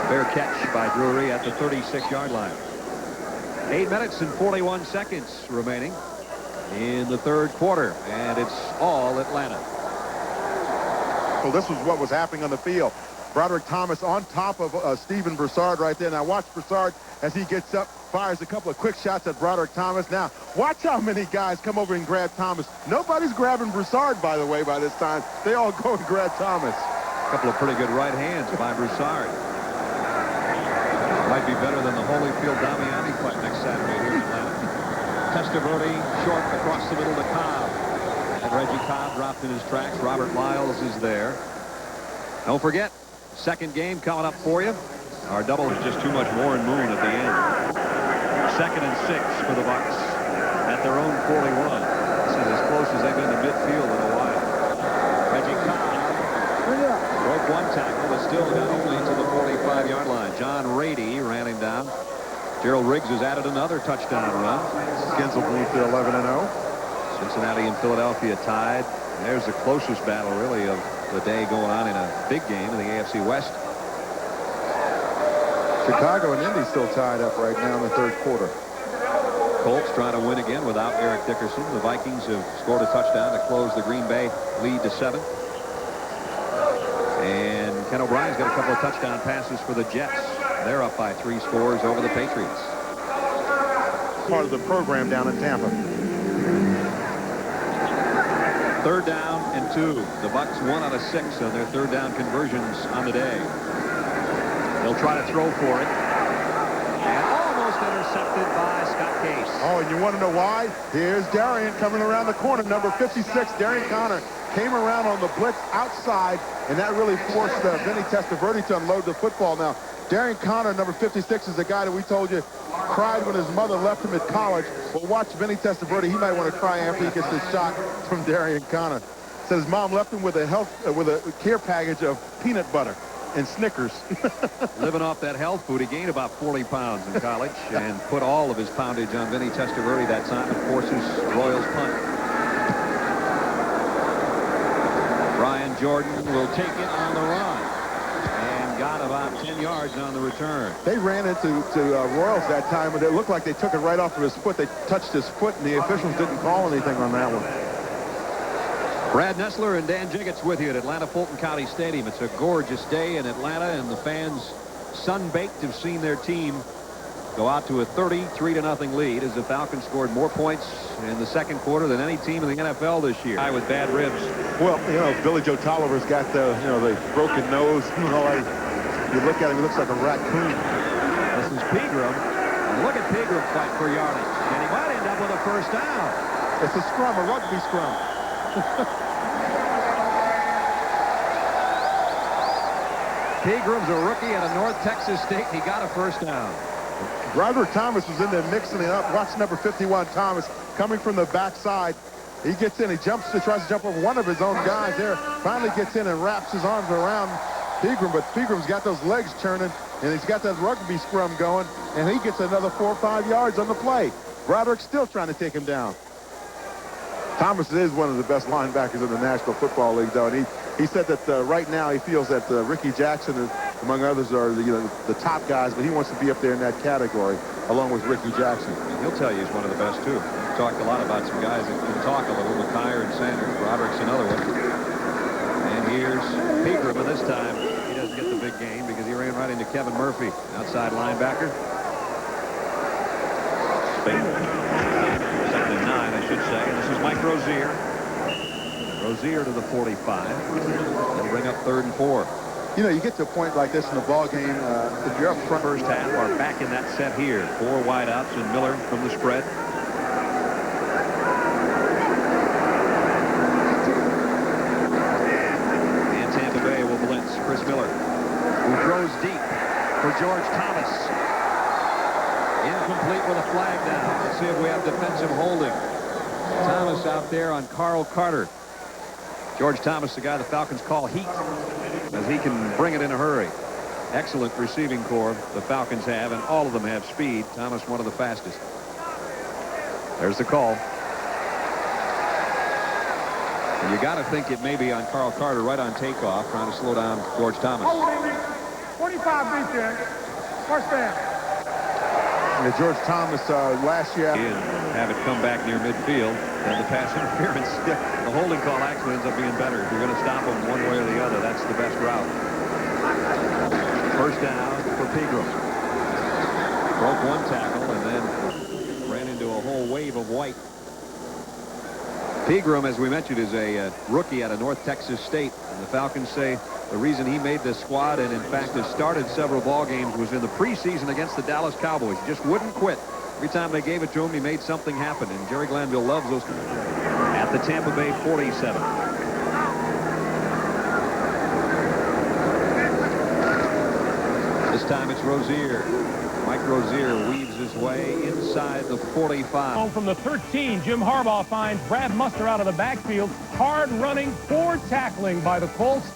Fair catch by Drury at the 36-yard line. 8 minutes and 41 seconds remaining in the third quarter, and it's all Atlanta.
Well, this was what was happening on the field. Broderick Thomas on top of Stephen Broussard right there. Now watch Broussard as he gets up, fires a couple of quick shots at Broderick Thomas. Now watch how many guys come over and grab Thomas. Nobody's grabbing Broussard, by the way, by this time. They all go and grab Thomas.
A couple of pretty good right hands by Broussard. Might be better than the Holyfield Damiani fight next Saturday here in Atlanta. Testaverde short across the middle to Cobb. And Reggie Cobb dropped in his tracks. Robert Lyles is there. Don't forget, second game coming up for you. Our double is just too much more and moon at the end. 2nd and 6 for the Bucs at their own 41. This is as close as they've been to midfield in a while. Reggie Cobb broke one tackle, but still got only to the 45-yard line. John Rady ran him down. Gerald Riggs has added another touchdown run.
Gensel moved to 11-0.
Cincinnati and Philadelphia tied. And there's the closest battle, really, of the day going on in a big game in the AFC West.
Chicago and Indy still tied up right now in the third quarter.
Colts trying to win again without Eric Dickerson. The Vikings have scored a touchdown to close the Green Bay lead to 7.
And Ken O'Brien's got a couple of touchdown passes for the Jets. They're up by 3 scores over the Patriots.
Part of the program down in Tampa.
3rd down and 2. The Bucs 1 out of 6 on their 3rd down conversions on the day. They'll try to throw for it. And almost intercepted by Scott Case.
Oh, and you want to know why? Here's Darian coming around the corner. Number 56, Darian Connor, came around on the blitz outside, and that really forced Vinny Testaverde to unload the football. Now, Darian Connor, number 56, is the guy that we told you cried when his mother left him at college. Well, watch Vinny Testaverde. He might want to cry after he gets this shot from Darian Connor. Said his mom left him with a care package of peanut butter and Snickers.
Living off that health food, he gained about 40 pounds in college and put all of his poundage on Vinny Testaverde that time and forces Royals punt. Brian Jordan will take it on the run and got about 10 yards on the return.
They ran into Royals that time, and it looked like they took it right off of his foot. They touched his foot, and the officials didn't call anything on that one.
Brad Nessler and Dan Jiggetts with you at Atlanta Fulton County Stadium. It's a gorgeous day in Atlanta, and the fans, sun-baked, have seen their team go out to a 33-0 lead as the Falcons scored more points in the second quarter than any team in the NFL this year. Guy with bad ribs.
Well, you know, Billy Joe Tolliver's got the broken nose. You look at him, he looks like a raccoon.
This is Pegram. Look at Pegram fight for yardage, and he might end up with a first down.
It's a scrum, a rugby scrum.
Pegram's a rookie out of North Texas State. He got a first down.
Roderick Thomas was in there mixing it up. Watch number 51, Thomas, coming from the backside. He gets in, he tries to jump over one of his own guys there. Finally gets in and wraps his arms around Pegram, but Pegram's got those legs churning, and he's got that rugby scrum going, and he gets another 4 or 5 yards on the play. Broderick's still trying to take him down. Thomas is one of the best linebackers in the National Football League, though, and he said that right now he feels that Ricky Jackson, among others, are the top guys, but he wants to be up there in that category along with Ricky Jackson.
He'll tell you he's one of the best, too. We talked a lot about some guys that can talk a little, McKyer and Sanders. Broderick's another one. And here's Pegram, and this time he doesn't get the big gain because he ran right into Kevin Murphy, outside linebacker. Spain. 2nd and 9, I should say. And this is Mike Rozier. Rozier to the 45. They'll bring up 3rd and 4.
You know, you get to a point like this in the ball game, if you're up front.
First half are back in that set here. 4 wideouts and Miller from the spread. And Tampa Bay will blitz Chris Miller, who throws deep for George Thomas. Incomplete with a flag down. Let's see if we have defensive holding. Thomas out there on Carl Carter. George Thomas, the guy the Falcons call heat, as he can bring it in a hurry. Excellent receiving core the Falcons have, and all of them have speed. Thomas, one of the fastest. There's the call. And you got to think it may be on Carl Carter right on takeoff, trying to slow down George Thomas.
25 defense. First down.
And George Thomas last year.
And have it come back near midfield. And the pass interference. The holding call actually ends up being better. If you're going to stop him one way or the other, that's the best route. First down for Pegram. Broke one tackle and then ran into a whole wave of white. Pegram, as we mentioned, is a rookie out of North Texas State. And the Falcons say the reason he made this squad and, in fact, has started several ball games was in the preseason against the Dallas Cowboys. He just wouldn't quit. Every time they gave it to him, he made something happen. And Jerry Glanville loves those. At the Tampa Bay 47. This time it's Rozier. Mike Rozier weaves his way inside the 45.
Home from the 13, Jim Harbaugh finds Brad Muster out of the backfield. Hard running, poor tackling by the Colts.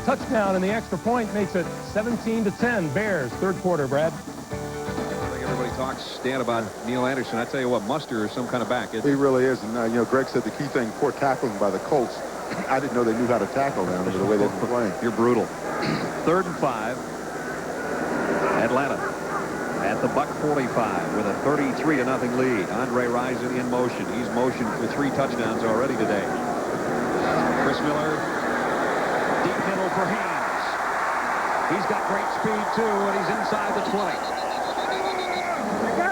Touchdown, and the extra point makes it 17-10. Bears, 3rd quarter, Brad.
I think everybody talks, Dan, about Neil Anderson. I tell you what, Muster is some kind of back.
He really is. And, Greg said the key thing, poor tackling by the Colts. I didn't know they knew how to tackle down there the way they've been playing.
You're brutal. 3rd and 5. Atlanta at the Buck 45 with a 33-0 lead. Andre Rison in motion. He's motioned for 3 touchdowns already today. Chris Miller, deep middle for Hand. He's got great speed, too, and he's inside the 20.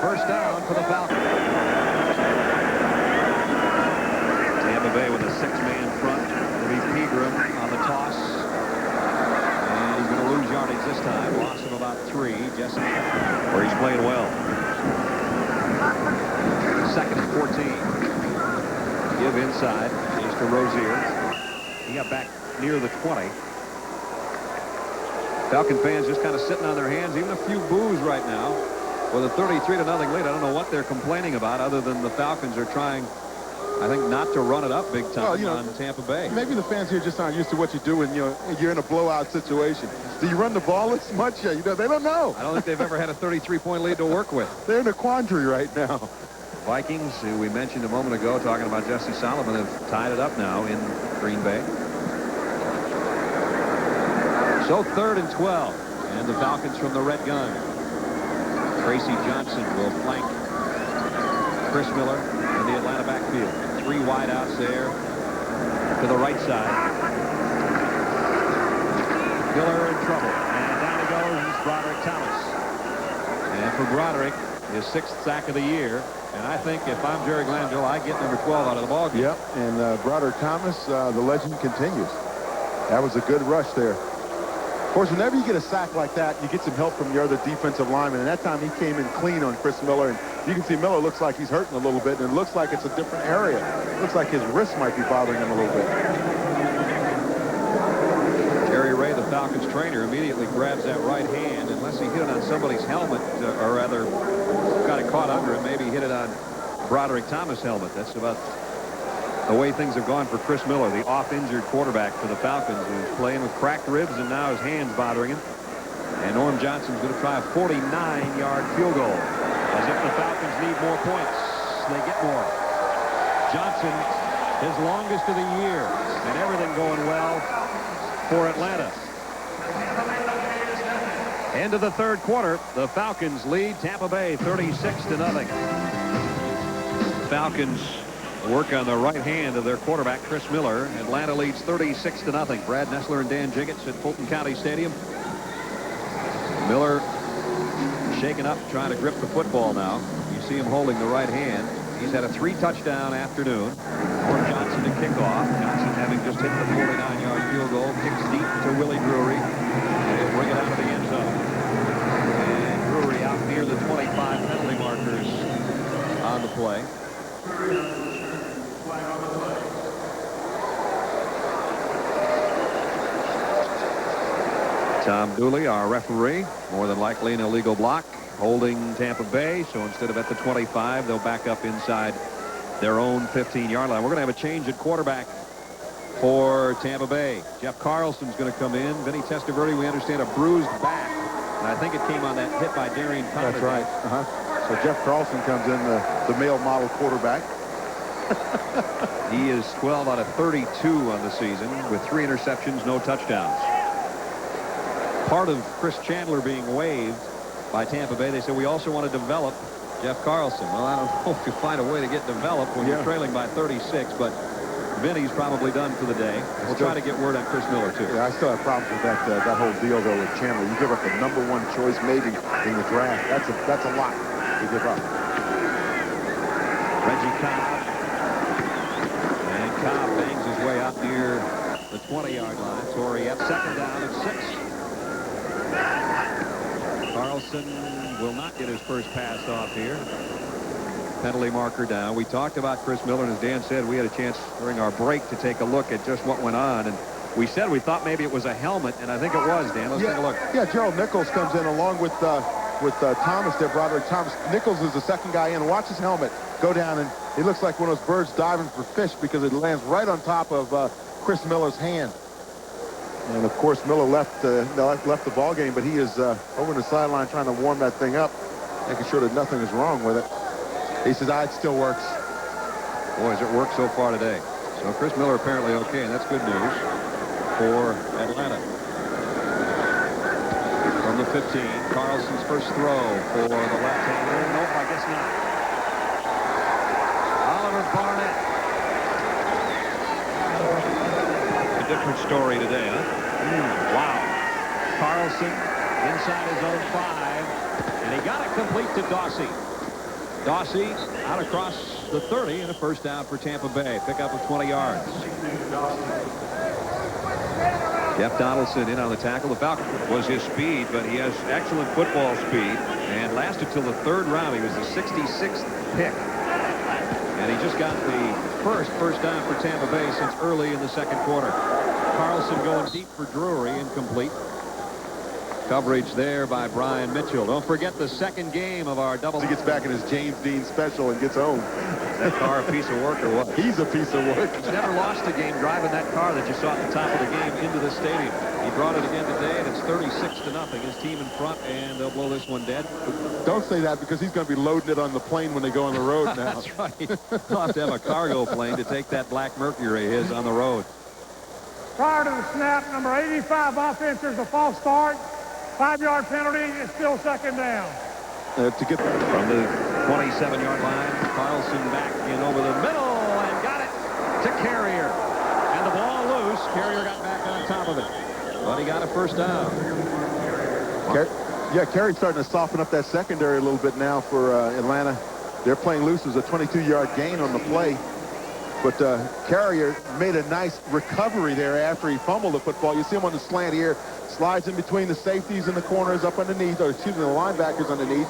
First down for the Falcons. Tampa Bay with a 6-man front. It'll be Pegram on the toss. And he's going to lose yardage this time. Loss of about 3. Jesse, where he's playing well. Second and 14. Give inside. He's to Rozier. He got back near the 20. Falcon fans just kind of sitting on their hands. Even a few boos right now. With a 33-0 lead, I don't know what they're complaining about other than the Falcons are trying, I think, not to run it up big time on Tampa Bay.
Maybe the fans here just aren't used to what you do when you're in a blowout situation. Do you run the ball as much? They don't know.
I don't think they've ever had a 33-point lead to work with.
They're in a quandary right now.
Vikings, who we mentioned a moment ago, talking about Jesse Solomon, have tied it up now in Green Bay. So 3rd and 12, and the Falcons from the red gun. Tracy Johnson will flank Chris Miller in the Atlanta backfield. 3 wideouts there to the right side. Miller in trouble, and down he goes, Broderick Thomas. And for Broderick, his 6th sack of the year. And I think if I'm Jerry Glanville, I get number 12 out of the ballgame.
Yep, and Broderick Thomas, the legend continues. That was a good rush there. Of course, whenever you get a sack like that, you get some help from your other defensive lineman. And that time he came in clean on Chris Miller. And you can see Miller looks like he's hurting a little bit. And it looks like it's a different area. It looks like his wrist might be bothering him a little bit.
Jerry Ray, the Falcons trainer, immediately grabs that right hand. Unless he hit it on somebody's helmet, or rather got it caught under him, maybe hit it on Broderick Thomas' helmet. That's about the way things have gone for Chris Miller, the off-injured quarterback for the Falcons, who's playing with cracked ribs and now his hand's bothering him. And Norm Johnson's going to try a 49-yard field goal. As if the Falcons need more points, they get more. Johnson, his longest of the year, and everything going well for Atlanta. End of the 3rd quarter, the Falcons lead Tampa Bay 36-0. Falcons work on the right hand of their quarterback, Chris Miller. Atlanta leads 36-0. Brad Nessler and Dan Jiggets at Fulton County Stadium. Miller shaken up, trying to grip the football now. You see him holding the right hand. He's had a 3-touchdown afternoon. Norm Johnson to kick off. Johnson having just hit the 49-yard field goal. Kicks deep to Willie Drury. And he'll bring it out of the end zone. And Drury out near the 25 penalty markers on the play. Tom Dooley, our referee, more than likely an illegal block, holding Tampa Bay. So instead of at the 25, they'll back up inside their own 15-yard line. We're going to have a change at quarterback for Tampa Bay. Jeff Carlson's going to come in. Vinny Testaverde, we understand, a bruised back. And I think it came on that hit by Darian Conner.
That's right. So Jeff Carlson comes in, the male model quarterback.
He is 12 out of 32 on the season with 3 interceptions, no touchdowns. Part of Chris Chandler being waived by Tampa Bay, they said we also want to develop Jeff Carlson. Well, I don't know if you find a way to get developed when you're trailing by 36, but Vinny's probably done for the day. We'll try to get word on Chris Miller, too.
Yeah, I still have problems with that whole deal, though, with Chandler. You give up the #1 choice, maybe, in the draft. That's a lot to give up.
Reggie Cobb. And Cobb bangs his way out near the 20-yard line. Torrey at 2nd down and 6. Carlson will not get his first pass off here. Penalty marker down. We talked about Chris Miller, and as Dan said, we had a chance during our break to take a look at just what went on. And we said we thought maybe it was a helmet, and I think it was, Dan. Let's take a look.
Yeah, Gerald Nichols comes in along with Thomas there, Broderick Thomas. Nichols is the second guy in. Watch his helmet go down, and he looks like one of those birds diving for fish because it lands right on top of Chris Miller's hand. And, of course, Miller left the ball game, but he is over the sideline trying to warm that thing up, making sure that nothing is wrong with it. He says, it still works.
Boy, has it worked so far today. So Chris Miller apparently okay, and that's good news for Atlanta. From the 15, Carlson's first throw for the left-hander. Nope, I guess not. Oliver Barnett. A different story today, huh? Wow.
Carlson inside his own 5, and he got it complete to Dawsey. Dawsey out across the 30 and a first down for Tampa Bay. Pickup of 20 yards. Jeff Donaldson in on the tackle. The Falcon was his speed, but he has excellent football speed and lasted till the 3rd round. He was the 66th pick. And he just got the first down for Tampa Bay since early in the 2nd quarter. Carlson going deep for Drury, incomplete. Coverage there by Brian Mitchell. Don't forget the 2nd game of our double.
He gets back in his James Dean special and gets home.
Is that car a piece of work or what?
He's a piece of work.
He's never lost a game driving that car that you saw at the top of the game into the stadium. He brought it again today, and it's 36-0. His team in front, and they'll blow this one dead.
Don't say that, because he's going to be loading it on the plane when they go on the road now.
That's right. He'll have to have a cargo plane to take that black Mercury of his on the road.
Prior to the snap, number 85 offense is a false start. 5-yard penalty. It's still 2nd down.
To get
from the 27-yard line, Carlson back in over the middle and got it to Carrier. And the ball loose. Carrier got back on top of it. But he got a first down.
Yeah, Carey's starting to soften up that secondary a little bit now for Atlanta. They're playing loose. It was a 22-yard gain on the play. But Carrier made a nice recovery there after he fumbled the football. You see him on the slant here. Slides in between the safeties and the corners up underneath, or excuse me, the linebackers underneath.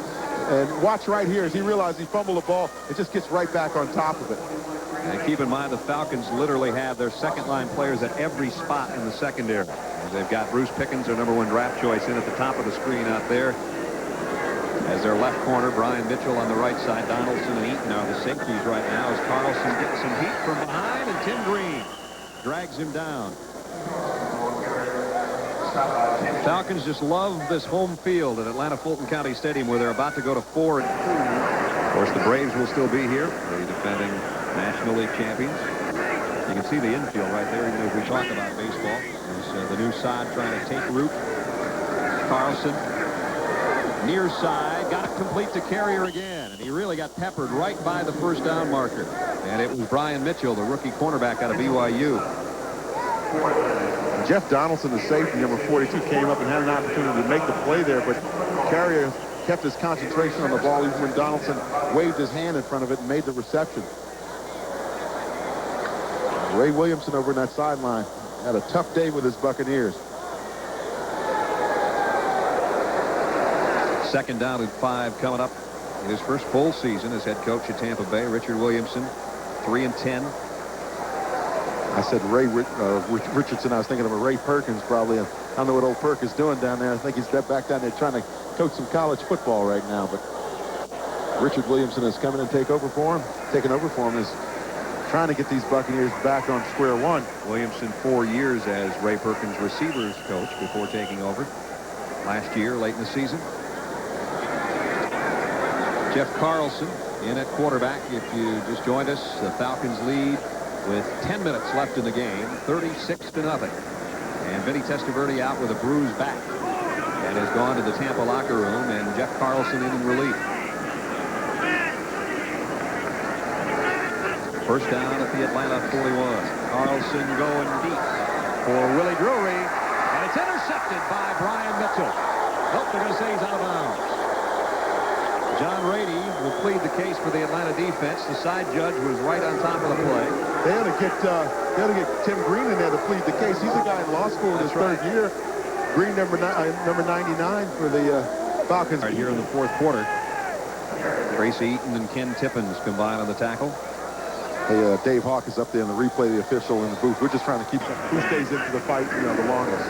And watch right here as he realizes he fumbled the ball. It just gets right back on top of it.
And keep in mind the Falcons literally have their 2nd-line players at every spot in the secondary. They've got Bruce Pickens, their #1 draft choice, in at the top of the screen out there. As their left corner, Brian Mitchell on the right side. Donaldson and Eaton are the safeties right now as Carlson gets some heat from behind, and Tim Green drags him down. Falcons just love this home field at Atlanta Fulton County Stadium, where they're about to go to 4-2. Of course, the Braves will still be here, the defending National League champions. You can see the infield right there, even as we talk about baseball. There's the new sod trying to take root. Carlson, near side, got it complete to Carrier again, and he really got peppered right by the first down marker. And it was Brian Mitchell, the rookie cornerback out of BYU.
Jeff Donaldson, the safety, number 42, came up and had an opportunity to make the play there, but Carrier kept his concentration on the ball even when Donaldson waved his hand in front of it and made the reception. Ray Williamson over in that sideline had a tough day with his Buccaneers.
2nd down and 5 coming up. His first full season as head coach at Tampa Bay. Richard Williamson, 3-10.
I said Ray Richardson. I was thinking of a Ray Perkins probably. I don't know what old Perk is doing down there. I think he's back down there trying to coach some college football right now. But Richard Williamson is coming and taking over for him is trying to get these Buccaneers back on square one.
Williamson 4 years as Ray Perkins' receivers coach before taking over last year late in the season. Jeff Carlson in at quarterback. If you just joined us, the Falcons lead with 10 minutes left in the game, 36-0. And Vinny Testaverde out with a bruised back and has gone to the Tampa locker room, and Jeff Carlson in relief. First down at the Atlanta 41. Carlson going deep for Willie Drury, and it's intercepted by Brian Mitchell. Nope, they're going to say he's out of bounds. John Rady will plead the case for the Atlanta defense. The side judge was right on top of the play.
They ought to get Tim Green in there to plead the case. He's a guy in law school in his third year. Green, number 99 for the Falcons.
Right here in the 4th quarter. Tracy Eaton and Ken Tippins combine on the tackle.
Hey, Dave Hawk is up there in the replay, the official in the booth. We're just trying to keep who stays into the fight, the longest.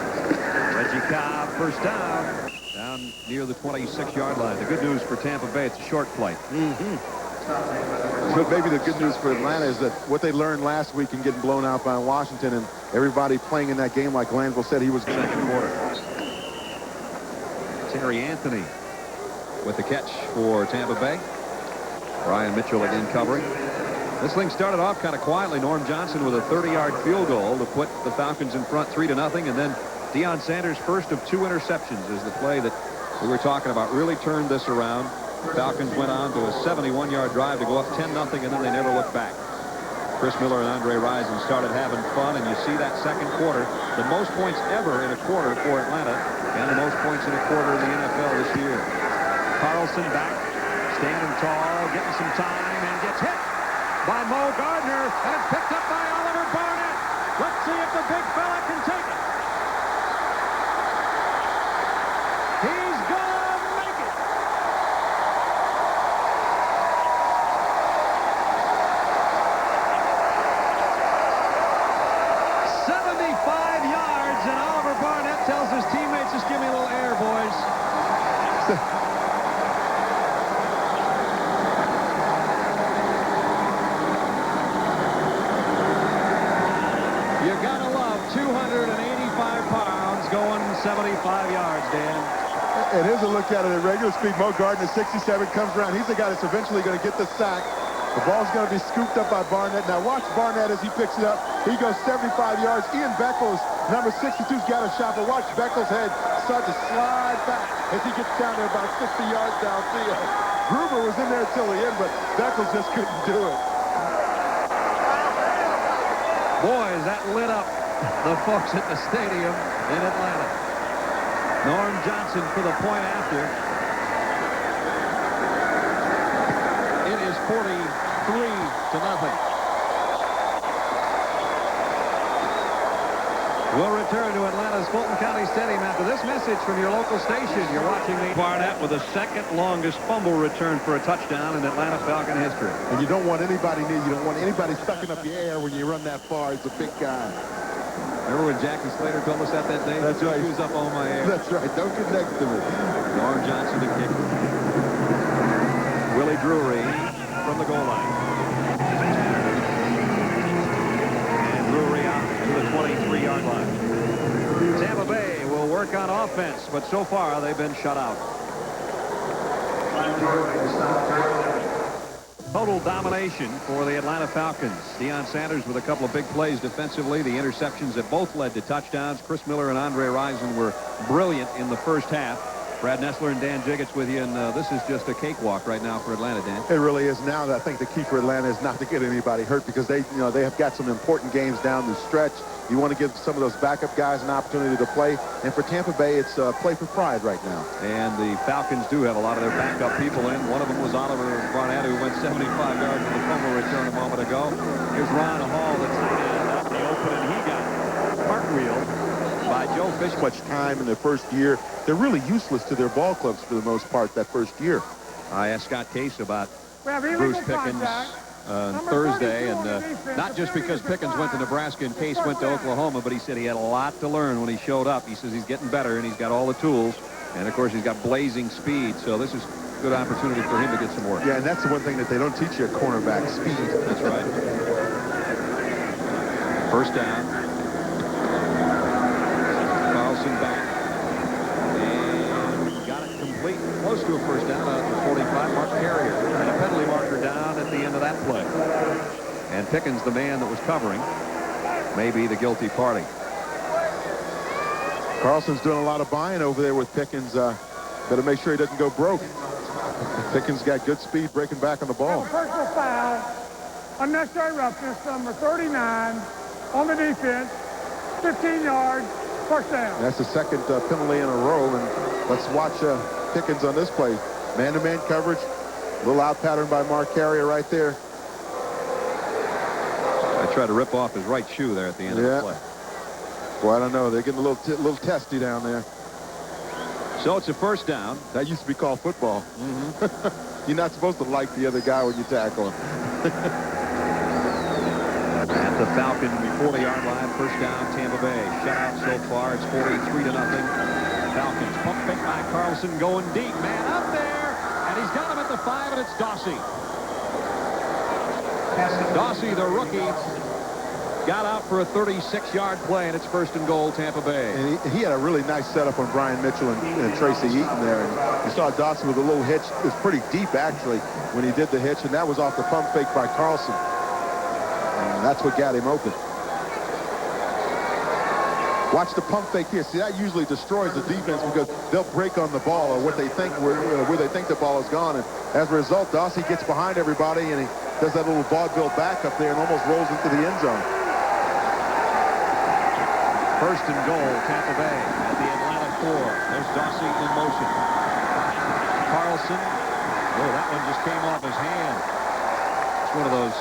Reggie Cobb, first down. Down near the 26-yard line. The good news for Tampa Bay, it's a short play.
But maybe the good news for Atlanta is that what they learned last week in getting blown out by Washington and everybody playing in that game like Glanville said he was going to.
Second quarter. Terry Anthony with the catch for Tampa Bay. Brian Mitchell again covering. This thing started off kind of quietly. Norm Johnson with a 30-yard field goal to put the Falcons in front 3-0, and then Deion Sanders' first of 2 interceptions is the play that we were talking about. Really turned this around. The Falcons went on to a 71-yard drive to go up 10-0, and then they never looked back.
Chris Miller and Andre Rison started having fun, and you see that second quarter, the most points ever in a quarter for Atlanta, and the most points in a quarter in the NFL this year.
Carlson back, standing tall, getting some time, and gets hit by Mo Gardner, and it's picked up by Oliver Barnett. Let's see if the big fella can take it. He's gonna make it. Yards, and Oliver Barnett tells his teammates, just give me a little air, boys. You gotta love 285 pounds going 75 yards, Dan.
And here's a look at it at regular speed. Mo Gardner, 67, comes around. He's the guy that's eventually going to get the sack. The ball's going to be scooped up by Barnett. Now watch Barnett as he picks it up. He goes 75 yards. Ian Beckles, number 62's got a shot, but watch Beckles' head start to slide back as he gets down there about 60 yards downfield. Gruber was in there till the end, but Beckles just couldn't do it.
Boy, is that lit up the folks at the stadium in Atlanta. Norm Johnson for the point after. It is 43-0. We'll return to Atlanta's Fulton County Stadium after this message from your local station. You're watching the Barnett with the second longest fumble return for a touchdown in Atlanta Falcon history.
And you don't want anybody near you. Don't want anybody sucking up your air when you run that far. It's a big guy.
Remember when Jackie Slater told us that day?
That's right.
Use up all my air.
That's right. Don't get next to me.
Norm Johnson to kick.
Willie Drury from the goal line. And Drury out to the 23-yard line. Tampa Bay will work on offense, but so far they've been shut out. Total domination for the Atlanta Falcons. Deion Sanders with a couple of big plays defensively. The interceptions that both led to touchdowns. Chris Miller and Andre Rison were brilliant in the first half. Brad Nessler and Dan Jiggets with you, and this is just a cakewalk right now for Atlanta, Dan.
It really is. Now I think the key for Atlanta is not to get anybody hurt, because they have got some important games down the stretch. You want to give some of those backup guys an opportunity to play, and for Tampa Bay, it's play for pride right now.
And the Falcons do have a lot of their backup people in. One of them was Oliver Barnett, who went 75 yards with a fumble return a moment ago. Here's Ron Hall, the tight end, out in the open, and he got cartwheeled by Joe Fish.
Much time in their first year. They're really useless to their ball clubs for the most part that first year.
I asked Scott Case about Bruce Pickens Thursday, and not just because Pickens went to Nebraska and Case went to Oklahoma, but he said he had a lot to learn when he showed up. He says he's getting better, and he's got all the tools, and of course he's got blazing speed, so this is a good opportunity for him to get some work.
Yeah, and that's the one thing that they don't teach you at cornerback, speed.
That's right. First down. Carlson back. Complete, close to a first down out to 45. Mark Carrier and a penalty marker down at the end of that play. And Pickens, the man that was covering, may be the guilty party.
Carlson's doing a lot of buying over there with Pickens. Better make sure he doesn't go broke. Pickens got good speed breaking back on the ball.
Personal foul, unnecessary roughness, number 39 on the defense, 15 yards, first down.
That's the second penalty in a row, and let's watch Pickens on this play. Man-to-man coverage. A little out pattern by Mark Carrier right there.
I tried to rip off his right shoe there at the end of the play.
Boy, I don't know. They're getting a little testy down there.
So it's a first down.
That used to be called football. You're not supposed to like the other guy when you tackle him.
At the Falcon 40-yard line, first down, Tampa Bay. Shutout so far. It's 43-0. Falcons pump fake by Carlson, going deep. Man up there, and he's got him at the 5, and it's Dossie. Dossie, the rookie, got out for a 36-yard play, and it's first and goal, Tampa Bay.
And he had a really nice setup on Brian Mitchell and Tracy Eaton there. And you saw Dossie with a little hitch. It was pretty deep, actually, when he did the hitch, and that was off the pump fake by Carlson. And that's what got him open. Watch the pump fake here. See, that usually destroys the defense because they'll break on the ball or what they think where they think the ball is gone. And as a result, Dossie gets behind everybody and he does that little vaudeville back up there and almost rolls into the end zone.
First and goal, Tampa Bay at the Atlanta 4. There's Dawsey in motion. Carlson. Oh, that one just came off his hand. It's one of those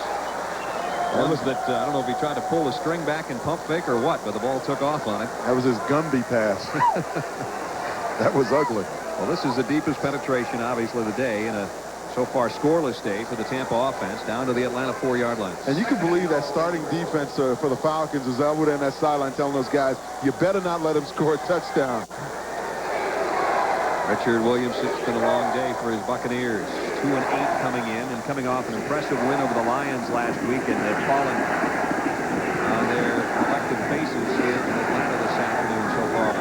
ones that I don't know if he tried to pull the string back and pump fake or what, but the ball took off on it.
That was his Gumby pass. That was ugly.
Well, this is the deepest penetration, obviously, of the day in a so far scoreless day for the Tampa offense down to the Atlanta 4-yard line.
And you can believe that starting defense for the Falcons is Elwood on that sideline telling those guys, you better not let him score a touchdown.
Richard Williamson, it's been a long day for his Buccaneers. 2-8 coming in and coming off an impressive win over the Lions last week, and they've fallen on their collective faces in Atlanta this afternoon so far.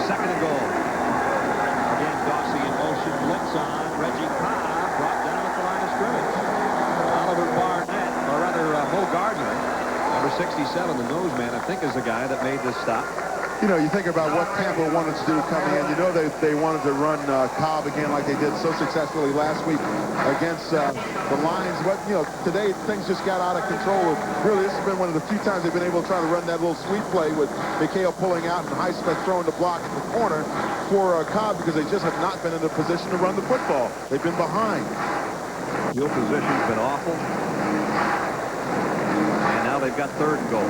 Second and goal. Again, Dawsey in motion, blitz on. Reggie Cobb brought down at the line of scrimmage. Oliver Barnett, or rather Mo Gardner, number 67, the nose man, I think is the guy that made this stop.
You know, you think about what Tampa wanted to do coming in. You know they wanted to run Cobb again like they did so successfully last week against the Lions. But, you know, today things just got out of control. Really, this has been one of the few times they've been able to try to run that little sweep play with McHale pulling out and Highsmith throwing the block in the corner for Cobb because they just have not been in a position to run the football. They've been behind.
Field position's been awful. And now they've got third and goal.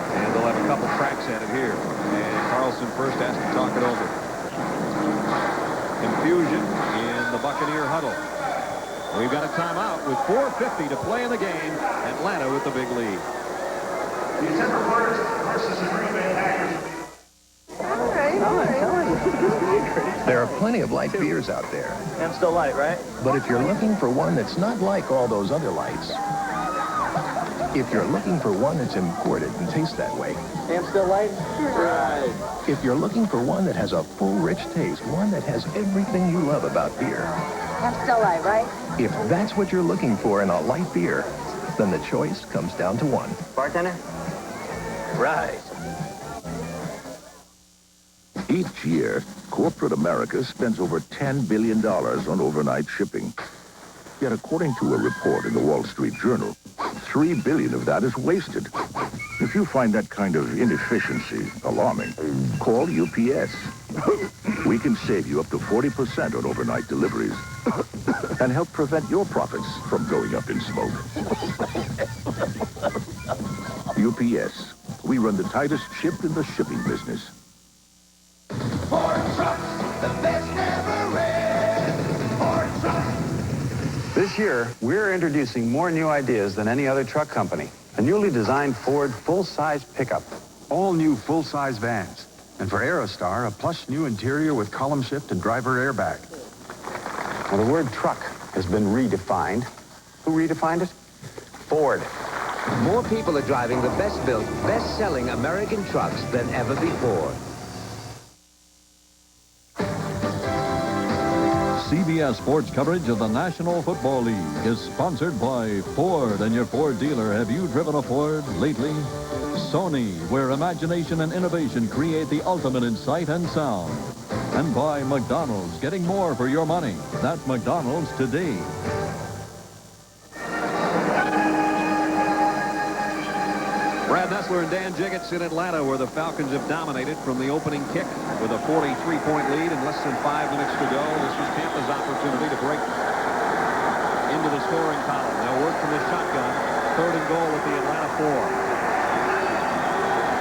And they'll have a couple cracks at it here. And Carlson first has to talk it over. Confusion in the Buccaneer huddle. We've got a timeout with 4:50 to play in the game. Atlanta with the big lead.
The Tampa versus the Green Bay Packers.
All right. There are plenty of light beers out there.
I'm still light, right?
But if you're looking for one that's not like all those other lights, if you're looking for one that's imported and tastes that way,
I'm still light? Right.
if you're looking for one that has a full, rich taste, one that has everything you love about beer,
I'm still light, right?
if that's what you're looking for in a light beer, then the choice comes down to one.
Bartender? Right.
Each year, corporate America spends over $10 billion on overnight shipping. Yet, according to a report in the Wall Street Journal, $3 billion of that is wasted. If you find that kind of inefficiency alarming, call UPS. We can save you up to 40% on overnight deliveries and help prevent your profits from going up in smoke. UPS. We run the tightest ship in the shipping business.
Ford trucks, the best ever red. Ford trucks.
This year, we're introducing more new ideas than any other truck company. A newly designed Ford full-size pickup. All new full-size vans. And for Aerostar, a plush new interior with column shift and driver airbag. Well, the word truck has been redefined. Who redefined it? Ford.
More people are driving the best-built, best-selling American trucks than ever before.
CBS Sports coverage of the National Football League is sponsored by Ford and your Ford dealer. Have you driven a Ford lately? Sony, where imagination and innovation create the ultimate in sight and sound. And by McDonald's, getting more for your money. That's McDonald's today.
Brad Nessler and Dan Jiggets in Atlanta, where the Falcons have dominated from the opening kick with a 43-point lead and less than 5 minutes to go. This was Tampa's opportunity to break into the scoring column. Now work from the shotgun. Third and goal at the Atlanta 4.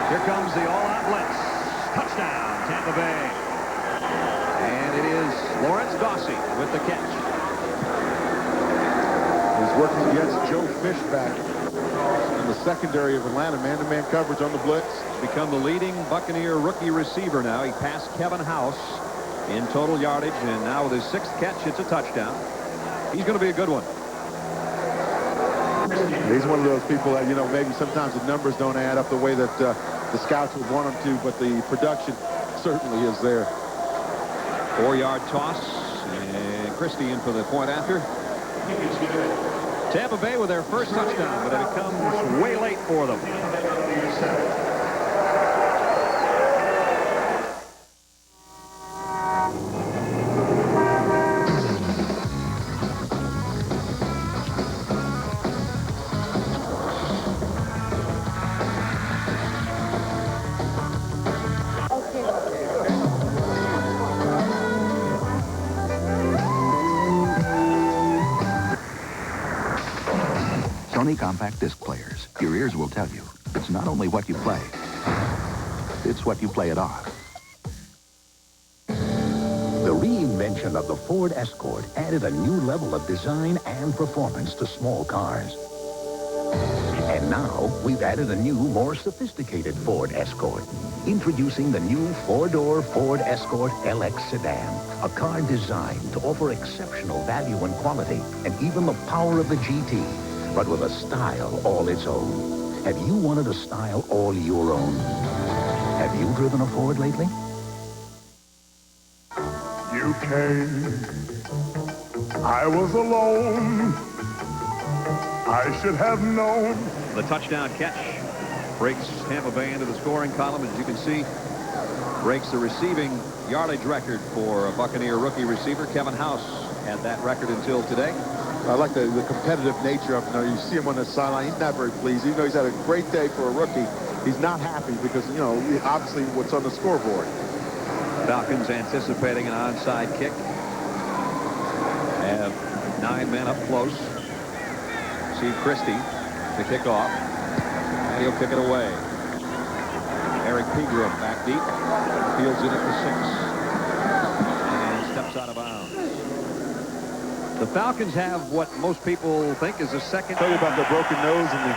Here comes the all-out blitz. Touchdown, Tampa Bay. And it is Lawrence Dawsey with the catch.
He's working against Joe Fishback in the secondary of Atlanta. Man-to-man coverage on the blitz.
Become the leading Buccaneer rookie receiver now. He passed Kevin House in total yardage, and now with his 6th catch, it's a touchdown. He's going to be a good one.
He's one of those people that, you know, maybe sometimes the numbers don't add up the way that the scouts would want them to, but the production certainly is there.
4-yard toss, and Christie in for the point after. Tampa Bay with their first touchdown, but it comes way late for them.
funny compact disc players. Your ears will tell you it's not only what you play, it's what you play it off.
The reinvention of the Ford Escort added a new level of design and performance to small cars. And now, we've added a new, more sophisticated Ford Escort. Introducing the new four-door Ford Escort LX sedan, a car designed to offer exceptional value and quality, and even the power of the GT, but with a style all its own. Have you wanted a style all your own? Have you driven a Ford lately?
You came, I was alone. I should have known.
The touchdown catch breaks Tampa Bay into the scoring column. As you can see, breaks the receiving yardage record for a Buccaneer rookie receiver. Kevin House had that record until today.
I like the competitive nature of him. You see him on the sideline. He's not very pleased. Even though he's had a great day for a rookie, he's not happy because, you know, obviously what's on the scoreboard.
Falcons anticipating an onside kick. Have 9 men up close. See Christie to kick off. And he'll kick it away. Eric Pegram back deep. Fields it at the 6. And steps out of bounds. The Falcons have what most people think is a second.
Tell you about the broken nose and the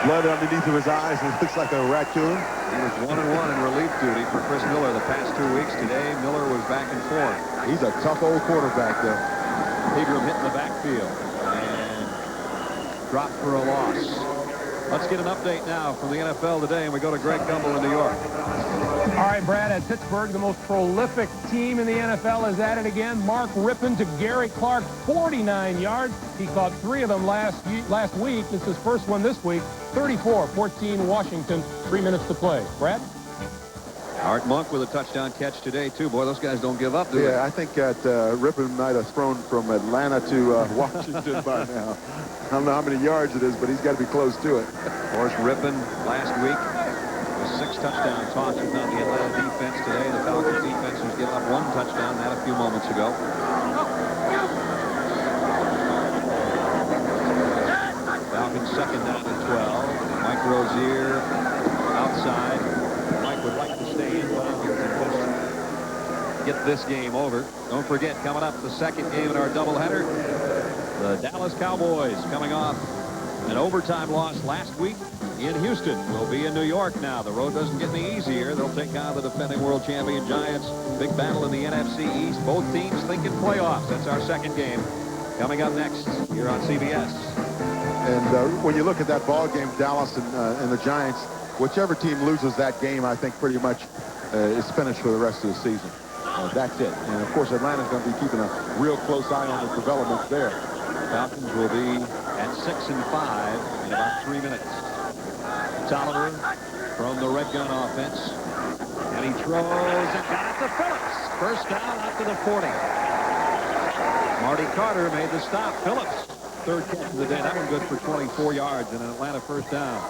blood underneath of his eyes. It looks like a raccoon.
He was 1-1 in relief duty for Chris Miller the past 2 weeks. Today, Miller was back in form.
He's a tough old quarterback, though.
Pegram hit in the backfield and dropped for a loss. Let's get an update now from the NFL today, and we go to Greg Gumbel in New York.
All right, Brad, at Pittsburgh, the most prolific team in the NFL is at it again. Mark Rippon to Gary Clark, 49 yards. He caught 3 of them last week. It's his first one this week. 34-14 Washington, 3 minutes to play. Brad?
Art Monk with a touchdown catch today, too. Boy, those guys don't give up, do they?
Yeah, I think that Rippon might have thrown from Atlanta to Washington by now. I don't know how many yards it is, but he's got to be close to it.
Of course, Rippon last week was 6 touchdown tosses on the Atlanta defense today. The Falcons defense has given up 1 touchdown, that a few moments ago. Falcons second down and 12. Mike Rozier outside. Mike would like to stay in bounds and just get this game over. Don't forget, coming up, the second game in our doubleheader. The Dallas Cowboys coming off an overtime loss last week in Houston. Will be in New York now. The road doesn't get any easier. They'll take on the defending world champion Giants. Big battle in the NFC East. Both teams thinking playoffs. That's our second game. Coming up next here on CBS.
And when you look at that ball game, Dallas and the Giants, whichever team loses that game, I think pretty much is finished for the rest of the season. That's it. And, of course, Atlanta's going to be keeping a real close eye on the developments there.
Falcons will be at 6-5 in about 3 minutes. Tolliver from the red gun offense. And he throws and got it to Phillips. First down out to the 40. Marty Carter made the stop. Phillips, 3rd catch of the day. That one good for 24 yards and an Atlanta first down.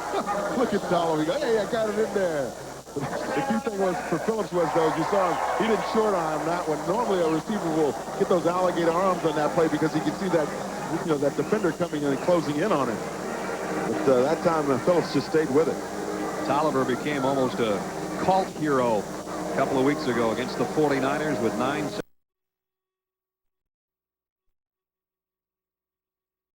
Look at Tolliver. He goes, hey, I got it in there. The key thing was for Phillips was, though, as you saw him, he didn't short arm that one. Normally a receiver will get those alligator arms on that play because he can see that, you know, that defender coming in and closing in on him. But that time Phillips just stayed with it.
Tolliver became almost a cult hero a couple of weeks ago against the 49ers with 9